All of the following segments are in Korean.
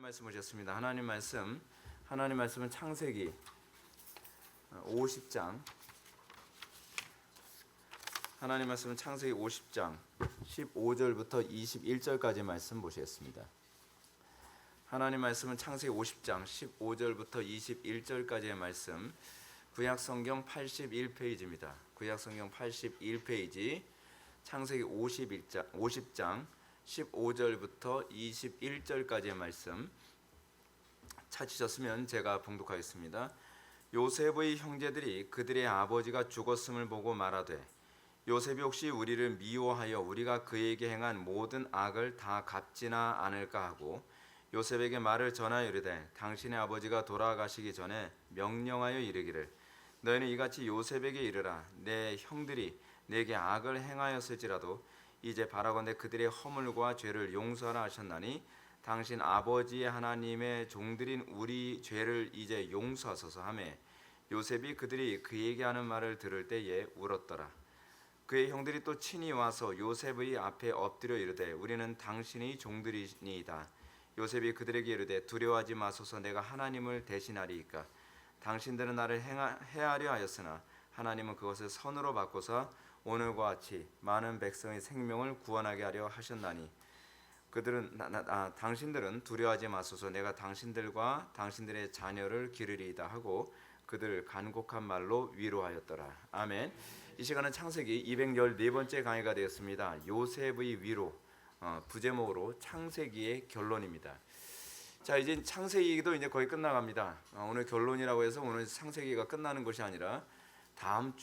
말씀 보셨습니다. 하나님 말씀은 창세기 50장. 하나님 말씀은 창세기 50장 15절부터 21절까지 말씀 보시겠습니다. 하나님 말씀은 창세기 50장 15절부터 21절까지의 말씀, 구약성경 81페이지입니다. 구약성경 81페이지 창세기 50장 15절부터 21절까지의 말씀 찾으셨으면 제가 봉독하겠습니다. 요셉의 형제들이 그들의 아버지가 죽었음을 보고 말하되, 요셉이 혹시 우리를 미워하여 우리가 그에게 행한 모든 악을 다 갚지나 않을까 하고 요셉에게 말을 전하여 이르되, 당신의 아버지가 돌아가시기 전에 명령하여 이르기를, 너희는 이같이 요셉에게 이르라. 내 형들이 내게 악을 행하였을지라도 이제 바라건대 그들의 허물과 죄를 용서하라 하셨나니, 당신 아버지의 하나님의 종들인 우리 죄를 이제 용서하소서 하매, 요셉이 그들이 그에게 하는 말을 들을 때에 울었더라. 그의 형들이 또 친히 와서 요셉의 앞에 엎드려 이르되, 우리는 당신의 종들이니이다. 요셉이 그들에게 이르되, 두려워하지 마소서. 내가 하나님을 대신하리이까. 당신들은 나를 해하려 하였으나 하나님은 그것을 선으로 바꿔서 오늘과 같이 많은 백성의 생명을 구원하게 하려 하셨나니, 당신들은 두려워하지 마소서. 내가 당신들과 당신들의 자녀를 기르리이다 하고 그들을 간곡한 말로 위로하였더라. 아멘. 이 시간은 창세기 214번째 강의가 되었습니다. 요셉의 위로, 부제목으로 창세기의 결론입니다. 자, 이제 창세기도 이제 거의 끝나갑니다. 오늘 결론이라고 해서 오늘 창세기가 끝나는 것이 아니라 다음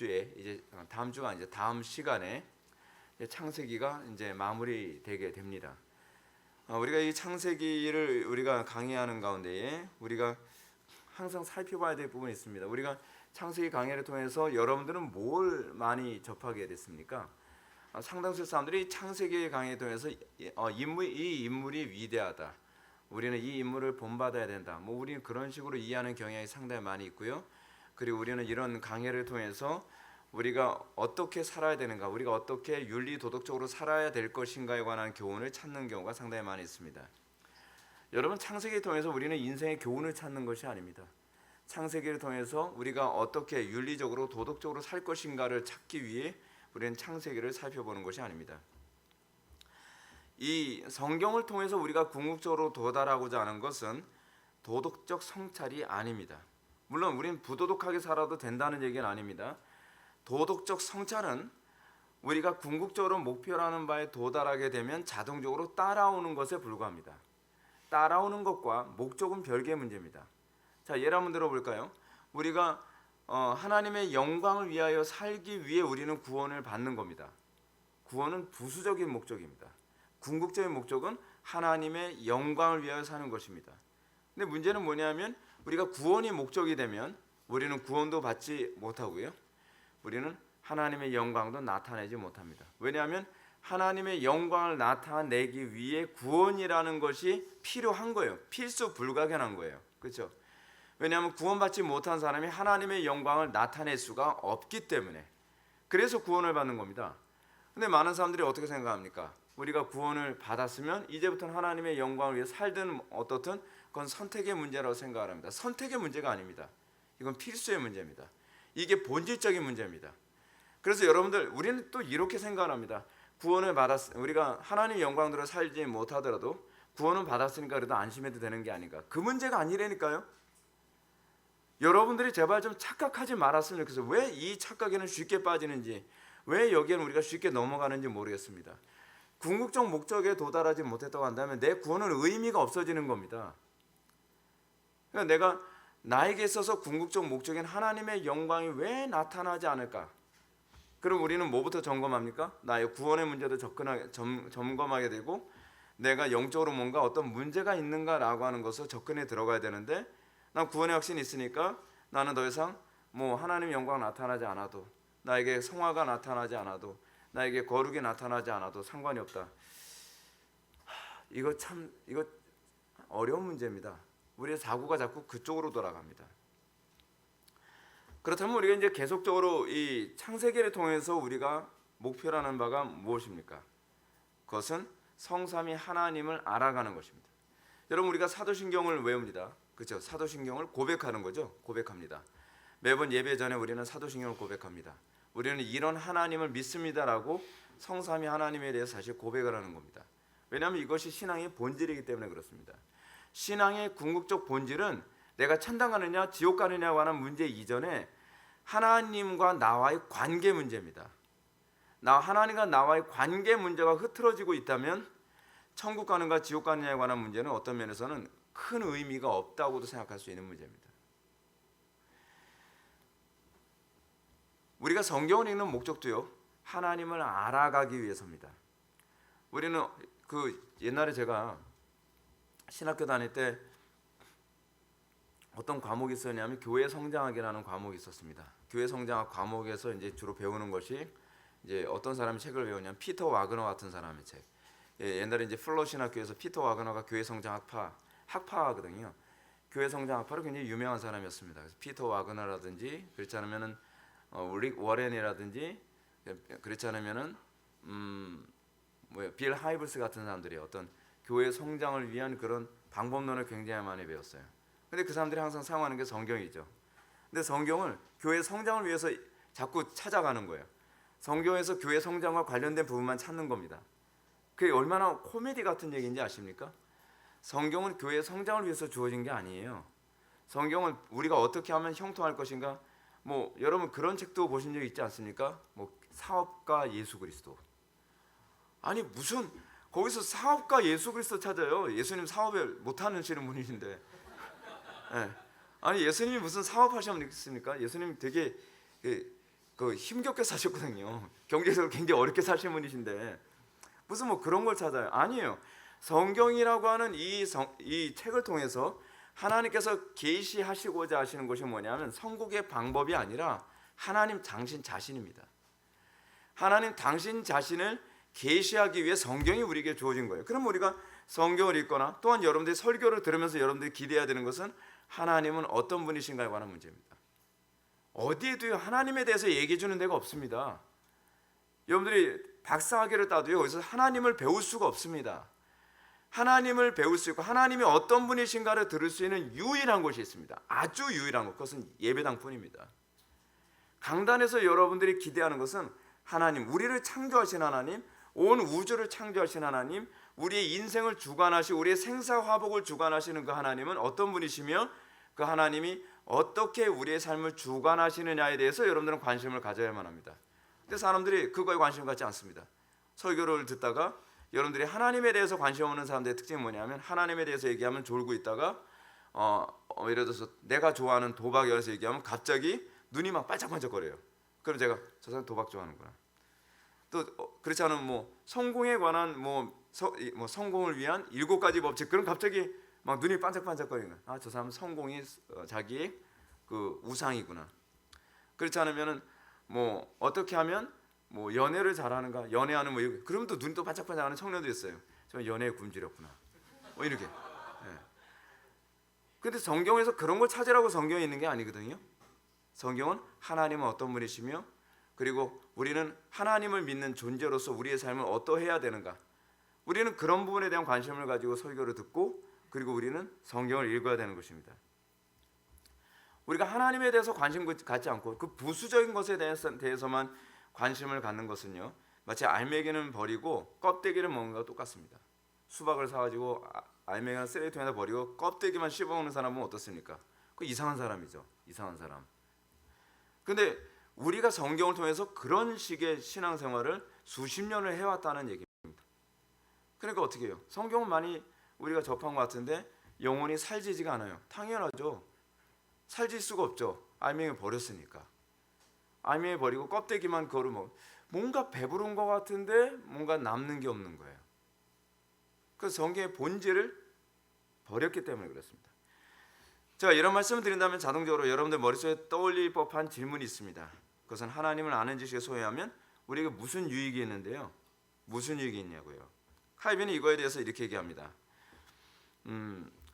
시간에 창세기가 이제 마무리되게 됩니다. 우리가 이 창세기를 우리가 강의하는 가운데에 우리가 항상 살펴봐야 될 부분이 있습니다. 우리가 창세기 강의를 통해서 여러분들은 뭘 많이 접하게 됐습니까? 상당수 사람들이 창세기 강의를 통해서 이 인물이 위대하다, 우리는 이 인물을 본받아야 된다, 우리는 그런 식으로 이해하는 경향이 상당히 많이 있고요. 그리고 우리는 이런 강해를 통해서 우리가 어떻게 살아야 되는가, 우리가 어떻게 윤리 도덕적으로 살아야 될 것인가에 관한 교훈을 찾는 경우가 상당히 많이 있습니다. 여러분, 창세기를 통해서 우리는 인생의 교훈을 찾는 것이 아닙니다. 창세기를 통해서 우리가 어떻게 윤리적으로 도덕적으로 살 것인가를 찾기 위해 우리는 창세기를 살펴보는 것이 아닙니다. 이 성경을 통해서 우리가 궁극적으로 도달하고자 하는 것은 도덕적 성찰이 아닙니다. 물론 우리는 부도덕하게 살아도 된다는 얘기는 아닙니다. 도덕적 성찰은 우리가 궁극적으로 목표라는 바에 도달하게 되면 자동적으로 따라오는 것에 불과합니다. 따라오는 것과 목적은 별개의 문제입니다. 자, 예를 한번 들어볼까요? 우리가 하나님의 영광을 위하여 살기 위해 우리는 구원을 받는 겁니다. 구원은 부수적인 목적입니다. 궁극적인 목적은 하나님의 영광을 위하여 사는 것입니다. 근데 문제는 뭐냐면, 우리가 구원이 목적이 되면 우리는 구원도 받지 못하고요, 우리는 하나님의 영광도 나타내지 못합니다. 왜냐하면 하나님의 영광을 나타내기 위해 구원이라는 것이 필요한 거예요. 필수 불가결한 거예요. 그렇죠? 왜냐하면 구원받지 못한 사람이 하나님의 영광을 나타낼 수가 없기 때문에, 그래서 구원을 받는 겁니다. 근데 많은 사람들이 어떻게 생각합니까? 우리가 구원을 받았으면 이제부터는 하나님의 영광을 위해 살든 어떻든 그건 선택의 문제라고 생각을 합니다. 선택의 문제가 아닙니다. 이건 필수의 문제입니다. 이게 본질적인 문제입니다. 그래서 여러분들, 우리는 또 이렇게 생각을 합니다. 구원을 우리가 하나님의 영광대로 살지 못하더라도 구원은 받았으니까 그래도 안심해도 되는 게 아닌가. 그 문제가 아니라니까요. 여러분들이 제발 좀 착각하지 말았으면 좋겠어요. 왜 이 착각에는 쉽게 빠지는지, 왜 여기에는 우리가 쉽게 넘어가는지 모르겠습니다. 궁극적 목적에 도달하지 못했다고 한다면 내 구원은 의미가 없어지는 겁니다. 그러니까 나에게 있어서 궁극적 목적인 하나님의 영광이 왜 나타나지 않을까? 그럼 우리는 뭐부터 점검합니까? 나의 구원의 문제도 점검하게 되고, 내가 영적으로 뭔가 어떤 문제가 있는가라고 하는 것을 접근해 들어가야 되는데, 난 구원의 확신이 있으니까 나는 더 이상 하나님의 영광 나타나지 않아도, 나에게 성화가 나타나지 않아도, 나에게 거룩이 나타나지 않아도 상관이 없다. 이거 어려운 문제입니다. 우리의 사고가 자꾸 그쪽으로 돌아갑니다. 그렇다면 우리가 이제 계속적으로 이 창세기를 통해서 우리가 목표라는 바가 무엇입니까? 그것은 성삼위 하나님을 알아가는 것입니다. 여러분 우리가 사도신경을 외웁니다. 그렇죠? 사도신경을 고백하는 거죠. 고백합니다. 매번 예배 전에 우리는 사도신경을 고백합니다. 우리는 이런 하나님을 믿습니다라고 성삼위 하나님에 대해서 사실 고백을 하는 겁니다. 왜냐하면 이것이 신앙의 본질이기 때문에 그렇습니다. 신앙의 궁극적 본질은 내가 천당 가느냐 지옥 가느냐와 하는 문제 이전에 하나님과 나와의 관계 문제입니다. 하나님과 나와의 관계 문제가 흐트러지고 있다면 천국 가는가 지옥 가느냐에 관한 문제는 어떤 면에서는 큰 의미가 없다고도 생각할 수 있는 문제입니다. 우리가 성경을 읽는 목적도요, 하나님을 알아가기 위해서입니다. 우리는 옛날에 제가 신학교 다닐 때 어떤 과목이 있었냐면 교회 성장학이라는 과목이 있었습니다. 교회 성장학 과목에서 이제 주로 배우는 것이 이제 어떤 사람이 책을 배우냐면 피터 와그너 같은 사람의 책. 옛날에 이제 플러 신학교에서 피터 와그너가 교회 성장학파거든요. 교회 성장학파로 굉장히 유명한 사람이었습니다. 그래서 피터 와그너라든지 그렇지 않으면은 릭 워렌이라든지 그렇지 않으면은 빌 하이블스 같은 사람들이 어떤 교회 성장을 위한 그런 방법론을 굉장히 많이 배웠어요. 근데 그 사람들이 항상 사용하는 게 성경이죠. 근데 성경을 교회 성장을 위해서 자꾸 찾아가는 거예요. 성경에서 교회 성장과 관련된 부분만 찾는 겁니다. 그게 얼마나 코미디 같은 얘기인지 아십니까? 성경은 교회 성장을 위해서 주어진 게 아니에요. 성경은 우리가 어떻게 하면 형통할 것인가? 여러분 그런 책도 보신 적 있지 않습니까? 사업가 예수 그리스도. 아니 무슨 거기서 사업가 예수 그리스도 찾아요. 예수님 사업을 못하는 분이신데. 네. 아니 예수님이 무슨 사업하셨습니까? 예수님 되게 힘겹게 사셨거든요. 경제적으로 굉장히 어렵게 사신 분이신데 무슨 그런 걸 찾아요? 아니에요. 성경이라고 하는 이 책을 통해서 하나님께서 계시하시고자 하시는 것이 뭐냐면 선국의 방법이 아니라 하나님 당신 자신입니다. 하나님 당신 자신을 계시하기 위해 성경이 우리에게 주어진 거예요. 그럼 우리가 성경을 읽거나 또한 여러분들이 설교를 들으면서 여러분들이 기대해야 되는 것은 하나님은 어떤 분이신가에 관한 문제입니다. 어디에도 하나님에 대해서 얘기해 주는 데가 없습니다. 여러분들이 박사학위를 따도요 여기서 하나님을 배울 수가 없습니다. 하나님을 배울 수 있고 하나님이 어떤 분이신가를 들을 수 있는 유일한 곳이 있습니다. 아주 유일한 것, 그것은 예배당뿐입니다. 강단에서 여러분들이 기대하는 것은 하나님, 우리를 창조하신 하나님, 온 우주를 창조하신 하나님, 우리의 인생을 주관하시고 우리의 생사화복을 주관하시는 그 하나님은 어떤 분이시며 그 하나님이 어떻게 우리의 삶을 주관하시느냐에 대해서 여러분들은 관심을 가져야만 합니다. 근데 사람들이 그거에 관심을 갖지 않습니다. 설교를 듣다가 여러분들이 하나님에 대해서 관심 없는 사람들의 특징이 뭐냐면 하나님에 대해서 얘기하면 졸고 있다가 예를 들어서 내가 좋아하는 도박에 대해서 얘기하면 갑자기 눈이 막 반짝반짝거려요. 그럼 제가 저 사람 도박 좋아하는구나. 또 그렇지 않으면 성공에 관한 성공을 위한 7가지 법칙, 그럼 갑자기 막 눈이 반짝반짝거리는 거야. 저 사람은 성공이 자기의 그 우상이구나. 그렇지 않으면은 어떻게 하면 연애를 잘하는가, 연애하는 그러면 또 눈이 또 반짝반짝하는 청년도 있어요. 저 연애에 굶주렸구나. 이렇게. 네. 근데 성경에서 그런 걸 찾으라고 성경에 있는 게 아니거든요. 성경은 하나님은 어떤 분이시며 그리고 우리는 하나님을 믿는 존재로서 우리의 삶을 어떠해야 되는가, 우리는 그런 부분에 대한 관심을 가지고 설교를 듣고 그리고 우리는 성경을 읽어야 되는 것입니다. 우리가 하나님에 대해서 관심 갖지 않고 그 부수적인 것에 대해서만 관심을 갖는 것은요 마치 알맹이는 버리고 껍데기를 먹는 것과 똑같습니다. 수박을 사가지고 알맹이는 쓰레기통에다 버리고 껍데기만 씹어먹는 사람은 어떻습니까? 그 이상한 사람이죠. 이상한 사람. 근데 우리가 성경을 통해서 그런 식의 신앙생활을 수십 년을 해왔다는 얘기입니다. 그러니까 어떻게 해요? 성경은 많이 우리가 접한 것 같은데 영혼이 살지지가 않아요. 당연하죠. 살질 수가 없죠. 알맹이 버렸으니까. 알맹이 버리고 껍데기만 거르면 뭔가 배부른 것 같은데 뭔가 남는 게 없는 거예요. 그래서 성경의 본질을 버렸기 때문에 그렇습니다. 제가 이런 말씀을 드린다면 자동적으로 여러분들 머릿속에 떠올릴 법한 질문이 있습니다. 그것은 하나님을 아는 지식에 소유하면 우리에게 무슨 유익이 있는데요? 무슨 유익이 있냐고요. 칼빈이 이거에 대해서 이렇게 얘기합니다.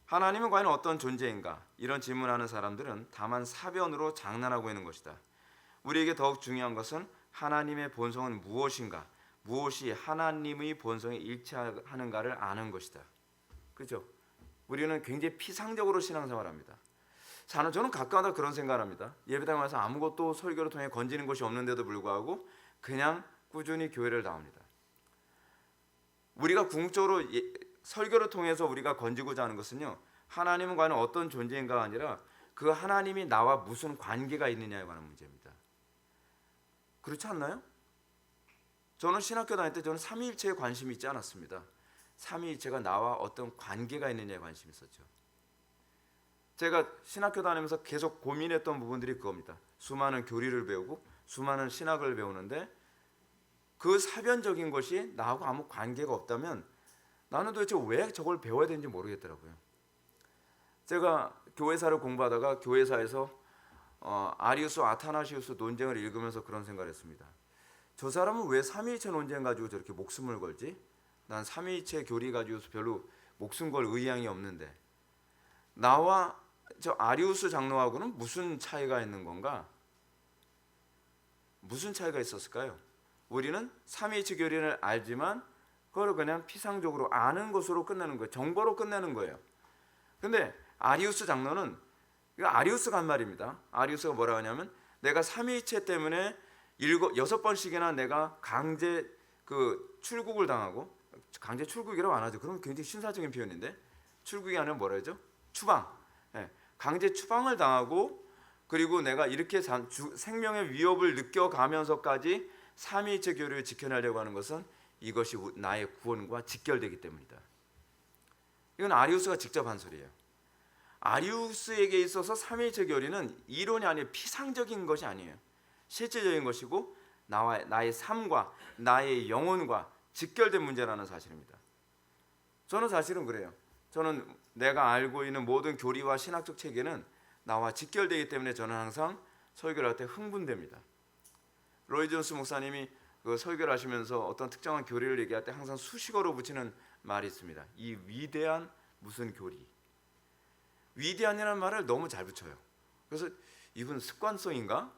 하나님은 과연 어떤 존재인가? 이런 질문하는 사람들은 다만 사변으로 장난하고 있는 것이다. 우리에게 더욱 중요한 것은 하나님의 본성은 무엇인가? 무엇이 하나님의 본성에 일치하는가를 아는 것이다. 그렇죠? 우리는 굉장히 피상적으로 신앙생활합니다. 저는 가끔가다 그런 생각을 합니다. 예배당에 와서 아무것도 설교를 통해 건지는 것이 없는데도 불구하고 그냥 꾸준히 교회를 나옵니다. 우리가 궁극적으로 설교를 통해서 우리가 건지고자 하는 것은요, 하나님과는 어떤 존재인가가 아니라 그 하나님이 나와 무슨 관계가 있느냐에 관한 문제입니다. 그렇지 않나요? 저는 신학교 다닐 때 저는 삼위일체에 관심이 있지 않았습니다. 삼위일체가 나와 어떤 관계가 있느냐에 관심이 있었죠. 제가 신학교 다니면서 계속 고민했던 부분들이 그겁니다. 수많은 교리를 배우고 수많은 신학을 배우는데 그 사변적인 것이 나하고 아무 관계가 없다면 나는 도대체 왜 저걸 배워야 되는지 모르겠더라고요. 제가 교회사를 공부하다가 교회사에서 아리우스 아타나시우스 논쟁을 읽으면서 그런 생각을 했습니다. 저 사람은 왜 삼위일체 논쟁 가지고 저렇게 목숨을 걸지? 난 삼위일체 교리 가지고서 별로 목숨 걸 의향이 없는데 나와 저 아리우스 장로하고는 무슨 차이가 있는 건가? 무슨 차이가 있었을까요? 우리는 삼위일체 교리를 알지만 그걸 그냥 피상적으로 아는 것으로 끝내는 거예요. 정보로 끝내는 거예요. 근데 아리우스 장로는, 이거 아리우스가 한 말입니다. 아리우스가 뭐라 하냐면 내가 삼위일체 때문에 6번씩이나 내가 강제 출국을 당하고, 강제 출국이라고 안 하죠. 그럼 굉장히 신사적인 표현인데 출국이 아니라 뭐라 하죠? 추방. 강제 추방을 당하고 그리고 내가 이렇게 생명의 위협을 느껴가면서까지 삼위일체 교리를 지켜내려고 하는 것은 이것이 나의 구원과 직결되기 때문이다. 이건 아리우스가 직접 한 소리예요. 아리우스에게 있어서 삼위일체 교리는 이론이 아니에요. 피상적인 것이 아니에요. 실질적인 것이고 나의 삶과 나의 영혼과 직결된 문제라는 사실입니다. 저는 사실은 그래요. 저는 내가 알고 있는 모든 교리와 신학적 체계는 나와 직결되기 때문에 저는 항상 설교를 할 때 흥분됩니다. 로이 존스 목사님이 그 설교를 하시면서 어떤 특정한 교리를 얘기할 때 항상 수식어로 붙이는 말이 있습니다. 이 위대한 무슨 교리. 위대한이라는 말을 너무 잘 붙여요. 그래서 이분 습관성인가?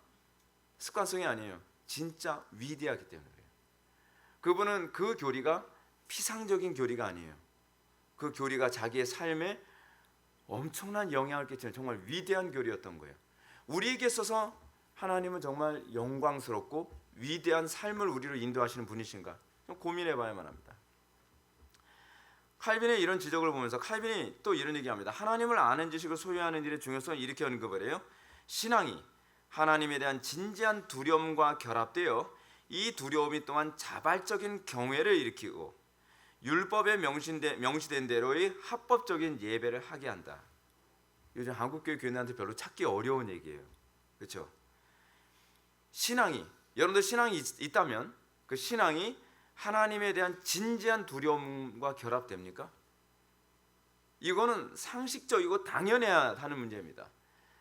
습관성이 아니에요. 진짜 위대하기 때문에 그래요. 그분은 그 교리가 피상적인 교리가 아니에요. 그 교리가 자기의 삶에 엄청난 영향을 끼치는 정말 위대한 교리였던 거예요. 우리에게 있어서 하나님은 정말 영광스럽고 위대한 삶을 우리로 인도하시는 분이신가? 좀 고민해봐야만 합니다. 칼빈의 이런 지적을 보면서 칼빈이 또 이런 얘기합니다. 하나님을 아는 지식을 소유하는 일의 중요성을 이렇게 언급을 해요. 신앙이 하나님에 대한 진지한 두려움과 결합되어 이 두려움이 또한 자발적인 경외를 일으키고 율법에 명시된 대로의 합법적인 예배를 하게 한다. 요즘 한국교회 교인들한테 별로 찾기 어려운 얘기예요. 그렇죠? 신앙이, 여러분들 신앙이 있다면 그 신앙이 하나님에 대한 진지한 두려움과 결합됩니까? 이거는 상식적이고 당연해야 하는 문제입니다.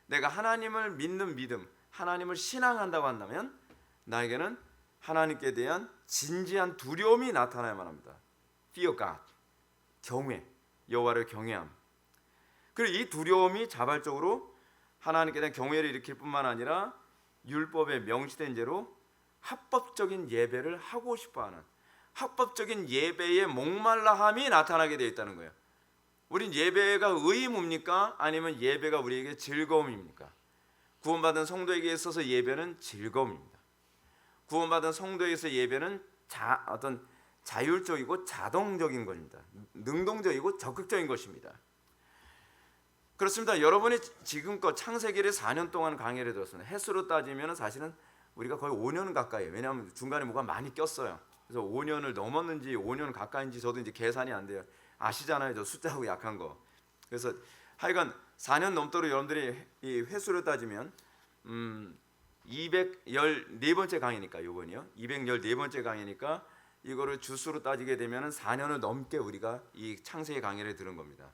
내가 하나님을 믿는 믿음, 하나님을 신앙한다고 한다면 나에게는 하나님께 대한 진지한 두려움이 나타나야만 합니다. Fear God, 경외, 여호와를 경외함. 그리고 이 두려움이 자발적으로 하나님께 대한 경외를 일으킬 뿐만 아니라 율법에 명시된 대로 합법적인 예배를 하고 싶어하는 합법적인 예배의 목말라함이 나타나게 되어 있다는 거예요. 우린 예배가 의무입니까? 아니면 예배가 우리에게 즐거움입니까? 구원받은 성도에게 있어서 예배는 즐거움입니다. 구원받은 성도에게서 예배는 어떤 자율적이고 자동적인 것입니다. 능동적이고 적극적인 것입니다. 그렇습니다. 여러분이 지금껏 창세기를 4년 동안 강의를 들었습니다. 횟수로 따지면 사실은 우리가 거의 5년 가까이, 왜냐하면 중간에 뭐가 많이 꼈어요. 그래서 5년을 넘었는지 5년 가까이인지 저도 이제 계산이 안 돼요. 아시잖아요, 저 숫자하고 약한 거. 그래서 하여간 4년 넘도록 여러분들이 이 횟수로 따지면 214번째 강의니까 요번이요. 214번째 강의니까 이거를 주수로 따지게 되면 4년을 넘게 우리가 이 창세기 강의를 들은 겁니다.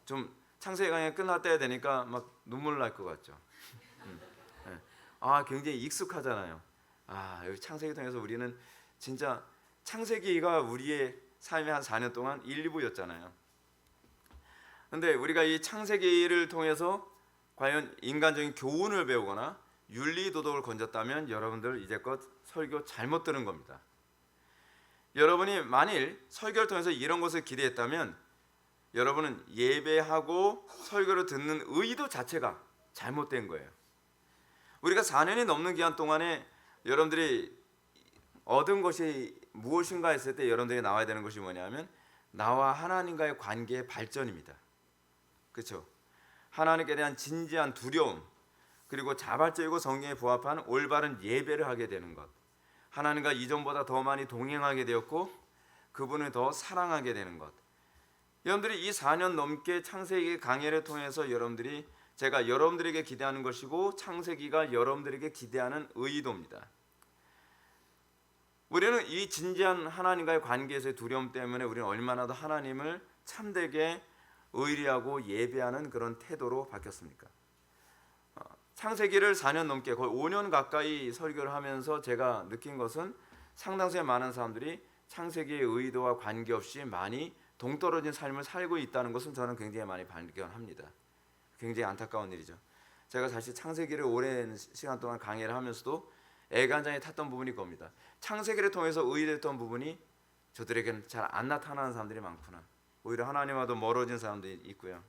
좀 창세기 강의가 끝날 때 되니까 막 눈물 날 것 같죠. 굉장히 익숙하잖아요. 여기 창세기 통해서 우리는 진짜 창세기가 우리의 삶의 한 4년 동안 1, 2부였잖아요. 근데 우리가 이 창세기를 통해서 과연 인간적인 교훈을 배우거나 윤리 도덕을 건졌다면 여러분들 이제껏 설교 잘못 들은 겁니다. 여러분이 만일 설교를 통해서 이런 것을 기대했다면 여러분은 예배하고 설교를 듣는 의도 자체가 잘못된 거예요. 우리가 4년이 넘는 기간 동안에 여러분들이 얻은 것이 무엇인가 했을 때 여러분들이 나와야 되는 것이 뭐냐면 나와 하나님과의 관계의 발전입니다. 그렇죠? 하나님께 대한 진지한 두려움, 그리고 자발적이고 성경에 부합한 올바른 예배를 하게 되는 것, 하나님과 이전보다 더 많이 동행하게 되었고 그분을 더 사랑하게 되는 것. 여러분들이 이 4년 넘게 창세기 강해를 통해서 제가 여러분들에게 기대하는 것이고 창세기가 여러분들에게 기대하는 의도입니다. 우리는 이 진지한 하나님과의 관계에서의 두려움 때문에 우리는 얼마나 더 하나님을 참되게 의리하고 예배하는 그런 태도로 바뀌었습니까? 창세기를 4년 넘게 거의 5년 가까이 설교를 하면서 제가 느낀 것은 상당수의 많은 사람들이 창세기의 의도와 관계없이 많이 동떨어진 삶을 살고 있다는 것은 저는 굉장히 많이 발견합니다. 굉장히 안타까운 일이죠. 제가 사실 창세기를 오랜 시간 동안 강의를 하면서도 애간장에 탔던 부분이 겁니다. 창세기를 통해서 의도했던 부분이 저들에게는 잘 안 나타나는 사람들이 많구나. 오히려 하나님과도 멀어진 사람들이 있고요.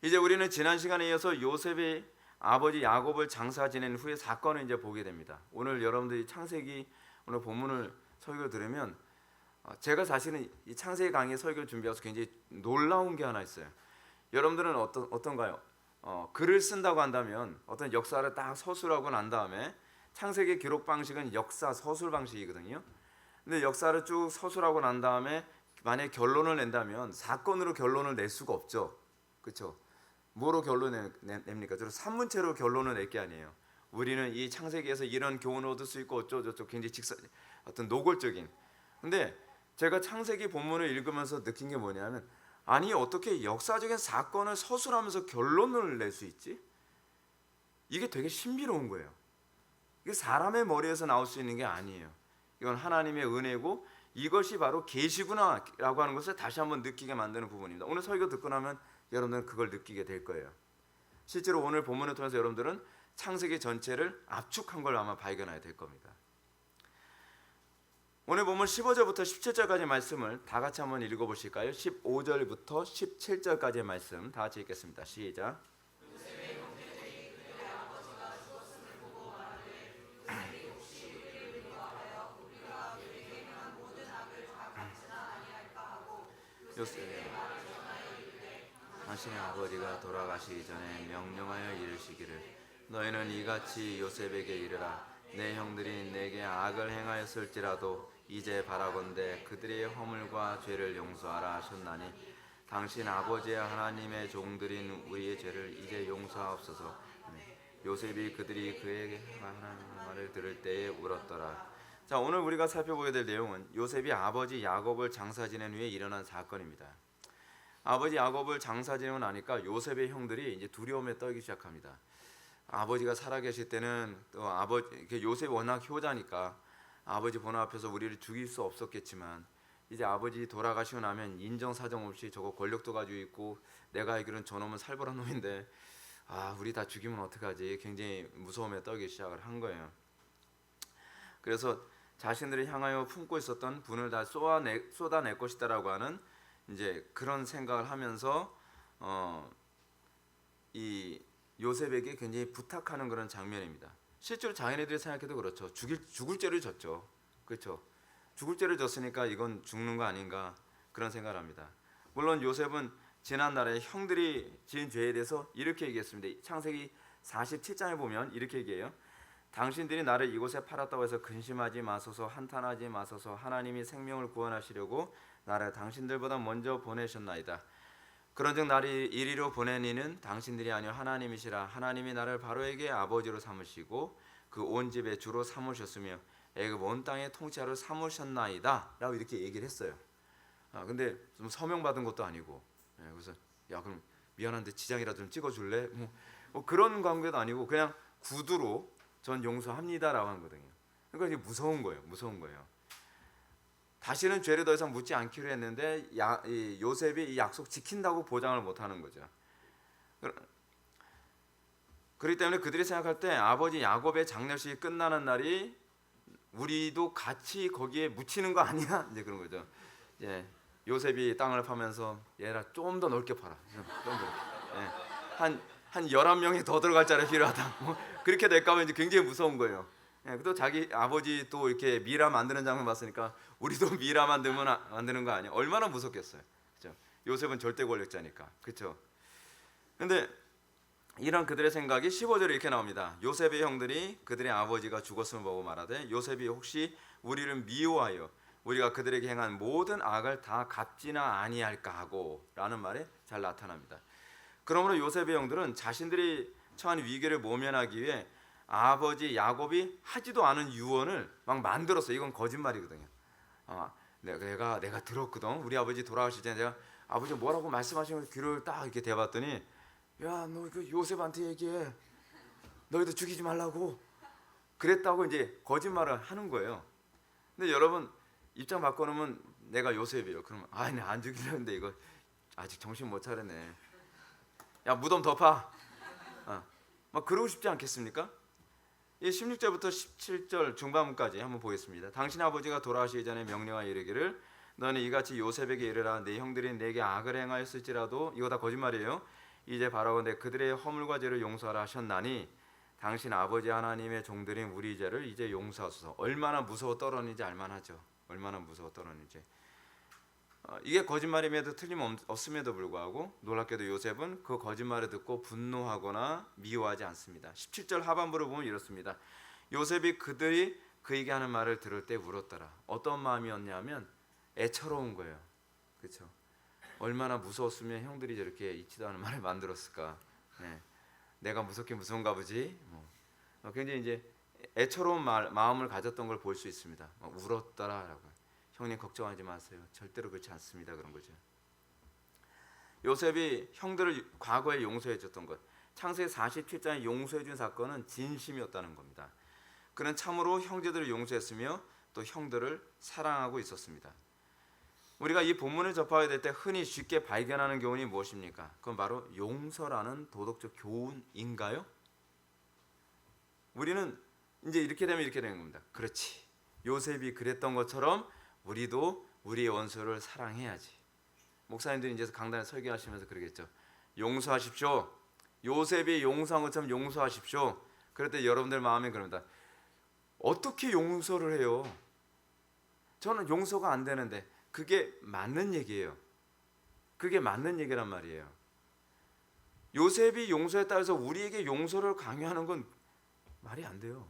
이제 우리는 지난 시간에 이어서 요셉이 아버지 야곱을 장사 지낸 후의 사건을 이제 보게 됩니다. 오늘 여러분들이 창세기 오늘 본문을 설교를 들으면 제가 사실은 이 창세기 강의 설교를 준비해서 굉장히 놀라운 게 하나 있어요. 여러분들은 어떤가요? 글을 쓴다고 한다면 어떤 역사를 딱 서술하고 난 다음에 창세기 기록 방식은 역사 서술 방식이거든요. 근데 역사를 쭉 서술하고 난 다음에 만약에 결론을 낸다면 사건으로 결론을 낼 수가 없죠. 그렇죠? 뭐로 결론을 냅니까? 주로 산문체로 결론을 낼 게 아니에요. 우리는 이 창세기에서 이런 교훈을 얻을 수 있고 어쩌고저쩌고 굉장히 어떤 노골적인. 근데 제가 창세기 본문을 읽으면서 느낀 게 뭐냐면 아니 어떻게 역사적인 사건을 서술하면서 결론을 낼 수 있지? 이게 되게 신비로운 거예요. 이게 사람의 머리에서 나올 수 있는 게 아니에요. 이건 하나님의 은혜고 이것이 바로 계시구나라고 하는 것을 다시 한번 느끼게 만드는 부분입니다. 오늘 설교 듣고 나면 여러분들은 그걸 느끼게 될 거예요. 실제로 오늘 본문을 통해서 여러분들은 창세기 전체를 압축한 걸 아마 발견하게 될 겁니다. 오늘 보면 15절부터 17절까지 말씀을 다 같이 한번 읽어보실까요? 15절부터 17절까지의 말씀 다 같이 읽겠습니다. 시작. 요셉이 당신의 아버지가 돌아가시기 전에 명령하여 이르시기를 너희는 이같이 요셉에게 이르라 내 형들이 내게 악을 행하였을지라도 이제 바라건대 그들의 허물과 죄를 용서하라 하셨나니 당신 아버지의 하나님의 종들인 우리의 죄를 이제 용서하옵소서. 요셉이 그들이 그에게 하나님의 말을 들을 때에 울었더라. 자, 오늘 우리가 살펴보게 될 내용은 요셉이 아버지 야곱을 장사 지낸 후에 일어난 사건입니다. 아버지 야곱을 장사 지내고 나니까 요셉의 형들이 이제 두려움에 떨기 시작합니다. 아버지가 살아계실 때는 또 요셉이 워낙 효자니까 아버지 보는 앞에서 우리를 죽일 수 없었겠지만 이제 아버지 돌아가시고 나면 인정사정 없이 저거 권력도 가지고 있고 내가 알기로는 저놈은 살벌한 놈인데 우리 다 죽이면 어떡하지? 굉장히 무서움에 떨기 시작을 한 거예요. 그래서 자신들이 향하여 품고 있었던 분을 다 쏟아낼 것이다라고 하는 이제 그런 생각을 하면서 이 요셉에게 굉장히 부탁하는 그런 장면입니다. 실제로 자기네들이 생각해도 그렇죠. 죽을 죄를 졌죠. 그렇죠. 죽을 죄를 졌으니까 이건 죽는 거 아닌가 그런 생각을 합니다. 물론 요셉은 지난날에 형들이 지은 죄에 대해서 이렇게 얘기했습니다. 창세기 47장에 보면 이렇게 얘기해요. 당신들이 나를 이곳에 팔았다고 해서 근심하지 마소서 한탄하지 마소서 하나님이 생명을 구원하시려고 나를 당신들보다 먼저 보내셨나이다. 그런즉 나를 이리로 보낸 이는 당신들이 아니요 하나님이시라. 하나님이 나를 바로에게 아버지로 삼으시고 그 온 집의 주로 삼으셨으며 애굽 온 땅의 통치자로 삼으셨나이다 라고 이렇게 얘기를 했어요. 근데 좀 서명받은 것도 아니고 그래서 야 그럼 미안한데 지장이라도 좀 찍어줄래? 뭐 그런 관계도 아니고 그냥 구두로 전 용서합니다 라고 하는 거거든요. 그러니까 이게 무서운 거예요. 다시는 죄를 더 이상 묻지 않기로 했는데 요셉이 이 약속 지킨다고 보장을 못하는 거죠. 그렇기 때문에 그들이 생각할 때 아버지 야곱의 장례식이 끝나는 날이 우리도 같이 거기에 묻히는 거 아니야? 이제 그런 거죠. 요셉이 땅을 파면서 얘라 좀 더 넓게 팔아. 좀 더. 예. 한 11명이 더 들어갈 자리 필요하다. 뭐 그렇게 될까 하면 이제 굉장히 무서운 거예요. 예, 또 자기 아버지 또 이렇게 미라 만드는 장면 봤으니까 우리도 미라 만드는 거 아니야? 얼마나 무섭겠어요. 그렇죠? 요셉은 절대 권력자니까. 그렇죠? 근데 이런 그들의 생각이 15절에 이렇게 나옵니다. 요셉의 형들이 그들의 아버지가 죽었음을 보고 말하되 요셉이 혹시 우리를 미워하여 우리가 그들에게 행한 모든 악을 다 갚지나 아니할까 하고 라는 말에 잘 나타납니다. 그러므로 요셉의 형들은 자신들이 처한 위기를 모면하기 위해 아버지 야곱이 하지도 않은 유언을 막 만들었어요. 이건 거짓말이거든요. 내가 들었거든. 우리 아버지 돌아가실 때 내가 아버지 뭐라고 말씀하시는 귀를 딱 이렇게 대봤더니 야, 너 그 요셉한테 얘기해. 너희도 죽이지 말라고. 그랬다고 이제 거짓말을 하는 거예요. 근데 여러분 입장 바꿔놓으면 내가 요셉이에요. 그러면 아니 안 죽이려는데 이거 아직 정신 못 차렸네. 야 무덤 덮어. 막 그러고 싶지 않겠습니까? 이 16절부터 17절 중반부까지 한번 보겠습니다. 당신 아버지가 돌아가시기 전에 명령하여 이르기를 너는 이같이 요셉에게 이르라 네 형들이 내게 악을 행하였을지라도 이거 다 거짓말이에요. 이제 바라건대 그들의 허물과 죄를 용서하라 하셨나니 당신 아버지 하나님의 종들인 우리 죄를 이제 용서하소서. 얼마나 무서워 떨었는지 알만하죠. 얼마나 무서워 떨었는지. 이게 거짓말임에도 틀림없음에도 불구하고 놀랍게도 요셉은 그 거짓말을 듣고 분노하거나 미워하지 않습니다. 17절 하반부를 보면 이렇습니다. 요셉이 그들이 그에게 하는 말을 들을 때 울었더라. 어떤 마음이었냐면 애처로운 거예요. 그렇죠? 얼마나 무서웠으면 형들이 저렇게 있지도 않은 말을 만들었을까. 네. 내가 무서운가 보지. 굉장히 이제 애처로운 마음을 가졌던 걸 볼 수 있습니다. 울었더라라고. 형님 걱정하지 마세요. 절대로 그렇지 않습니다. 그런 거죠. 요셉이 형들을 과거에 용서해 줬던 것. 창세기 47장에 용서해 준 사건은 진심이었다는 겁니다. 그는 참으로 형제들을 용서했으며 또 형들을 사랑하고 있었습니다. 우리가 이 본문을 접하게 될 때 흔히 쉽게 발견하는 교훈이 무엇입니까? 그건 바로 용서라는 도덕적 교훈인가요? 우리는 이제 이렇게 되면 이렇게 되는 겁니다. 그렇지. 요셉이 그랬던 것처럼 우리도 우리의 원수를 사랑해야지. 목사님들이 이제 강단에 설교하시면서 그러겠죠. 용서하십시오. 요셉이 용서한 것처럼 용서하십시오. 그럴 때 여러분들 마음에 그럽니다. 어떻게 용서를 해요? 저는 용서가 안 되는데. 그게 맞는 얘기예요. 그게 맞는 얘기란 말이에요. 요셉이 용서했다 해서 우리에게 용서를 강요하는 건 말이 안 돼요.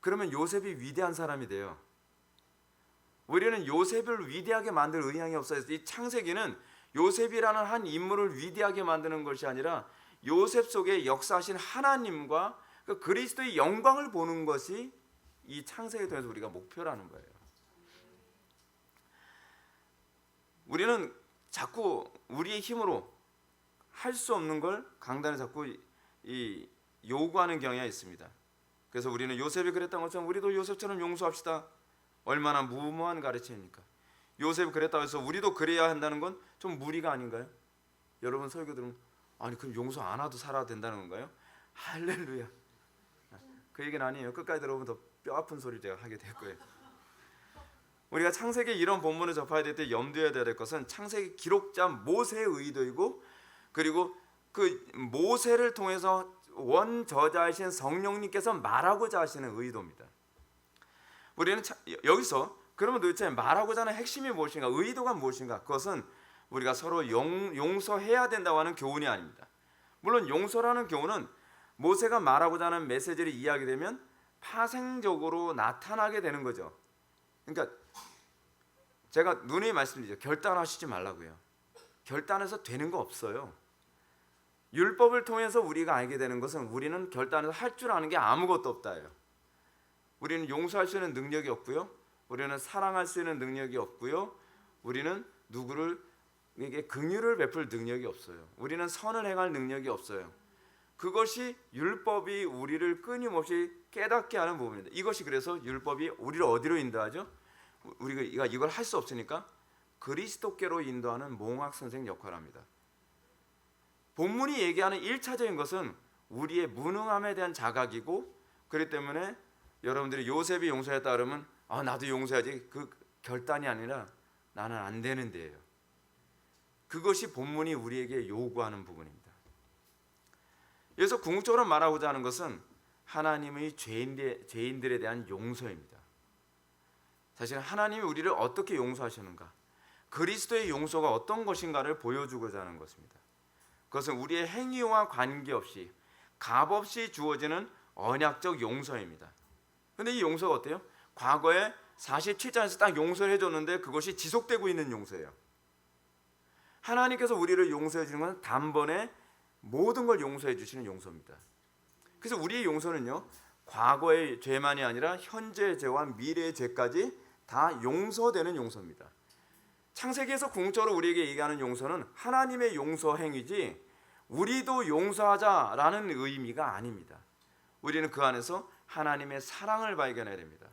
그러면 요셉이 위대한 사람이 돼요. 우리는 요셉을 위대하게 만들 의향이 없어요. 이 창세기는 요셉이라는 한 인물을 위대하게 만드는 것이 아니라 요셉 속에 역사하신 하나님과 그 그리스도의 영광을 보는 것이 이 창세기를 통해서 우리가 목표라는 거예요. 우리는 자꾸 우리의 힘으로 할 수 없는 걸 강단에 자꾸 요구하는 경향이 있습니다. 그래서 우리는 요셉이 그랬던 것처럼 우리도 요셉처럼 용서합시다. 얼마나 무모한 가르침입니까? 요셉이 그랬다고 해서 우리도 그래야 한다는 건 좀 무리가 아닌가요? 여러분 설교 들으면 아니 그럼 용서 안 하도 살아도 된다는 건가요? 할렐루야. 그 얘기는 아니에요. 끝까지 들어보면 더 뼈아픈 소리를 제가 하게 될 거예요. 우리가 창세기 이런 본문을 접해야 될 때 염두에 둬야 될 것은 창세기 기록자 모세의 의도이고 그리고 그 모세를 통해서 원저자이신 성령님께서 말하고자 하시는 의도입니다. 우리는 여기서 그러면 도대체 말하고자 하는 핵심이 무엇인가? 의도가 무엇인가? 그것은 우리가 서로 용서해야 된다고 하는 교훈이 아닙니다. 물론 용서라는 교훈은 모세가 말하고자 하는 메시지를 이해하게 되면 파생적으로 나타나게 되는 거죠. 그러니까 제가 누누이 말씀드리죠. 결단하시지 말라고요. 결단해서 되는 거 없어요. 율법을 통해서 우리가 알게 되는 것은 우리는 결단해서 할 줄 아는 게 아무것도 없다예요. 우리는 용서할 수 있는 능력이 없고요. 우리는 사랑할 수 있는 능력이 없고요. 우리는 누구에게 긍휼을 베풀 능력이 없어요. 우리는 선을 행할 능력이 없어요. 그것이 율법이 우리를 끊임없이 깨닫게 하는 부분입니다. 이것이 그래서 율법이 우리를 어디로 인도하죠? 우리가 이걸 할 수 없으니까 그리스도께로 인도하는 몽학 선생 역할을 합니다. 본문이 얘기하는 1차적인 것은 우리의 무능함에 대한 자각이고 그렇기 때문에 여러분들이 요셉이 용서했다 그러면 나도 용서해야지 그 결단이 아니라 나는 안 되는데요. 그것이 본문이 우리에게 요구하는 부분입니다. 그래서 궁극적으로 말하고자 하는 것은 하나님의 죄인들에 대한 용서입니다. 사실 하나님이 우리를 어떻게 용서하시는가, 그리스도의 용서가 어떤 것인가를 보여주고자 하는 것입니다. 그것은 우리의 행위와 관계없이 값없이 주어지는 언약적 용서입니다. 그런데 이 용서가 어때요? 과거에 47장에서 딱 용서를 해줬는데 그것이 지속되고 있는 용서예요. 하나님께서 우리를 용서해 주는 건 단번에 모든 걸 용서해 주시는 용서입니다. 그래서 우리의 용서는요, 과거의 죄만이 아니라 현재의 죄와 미래의 죄까지 다 용서되는 용서입니다. 창세기에서 궁극적으로 우리에게 얘기하는 용서는 하나님의 용서 행위지 우리도 용서하자라는 의미가 아닙니다. 우리는 그 안에서 하나님의 사랑을 발견해야 됩니다.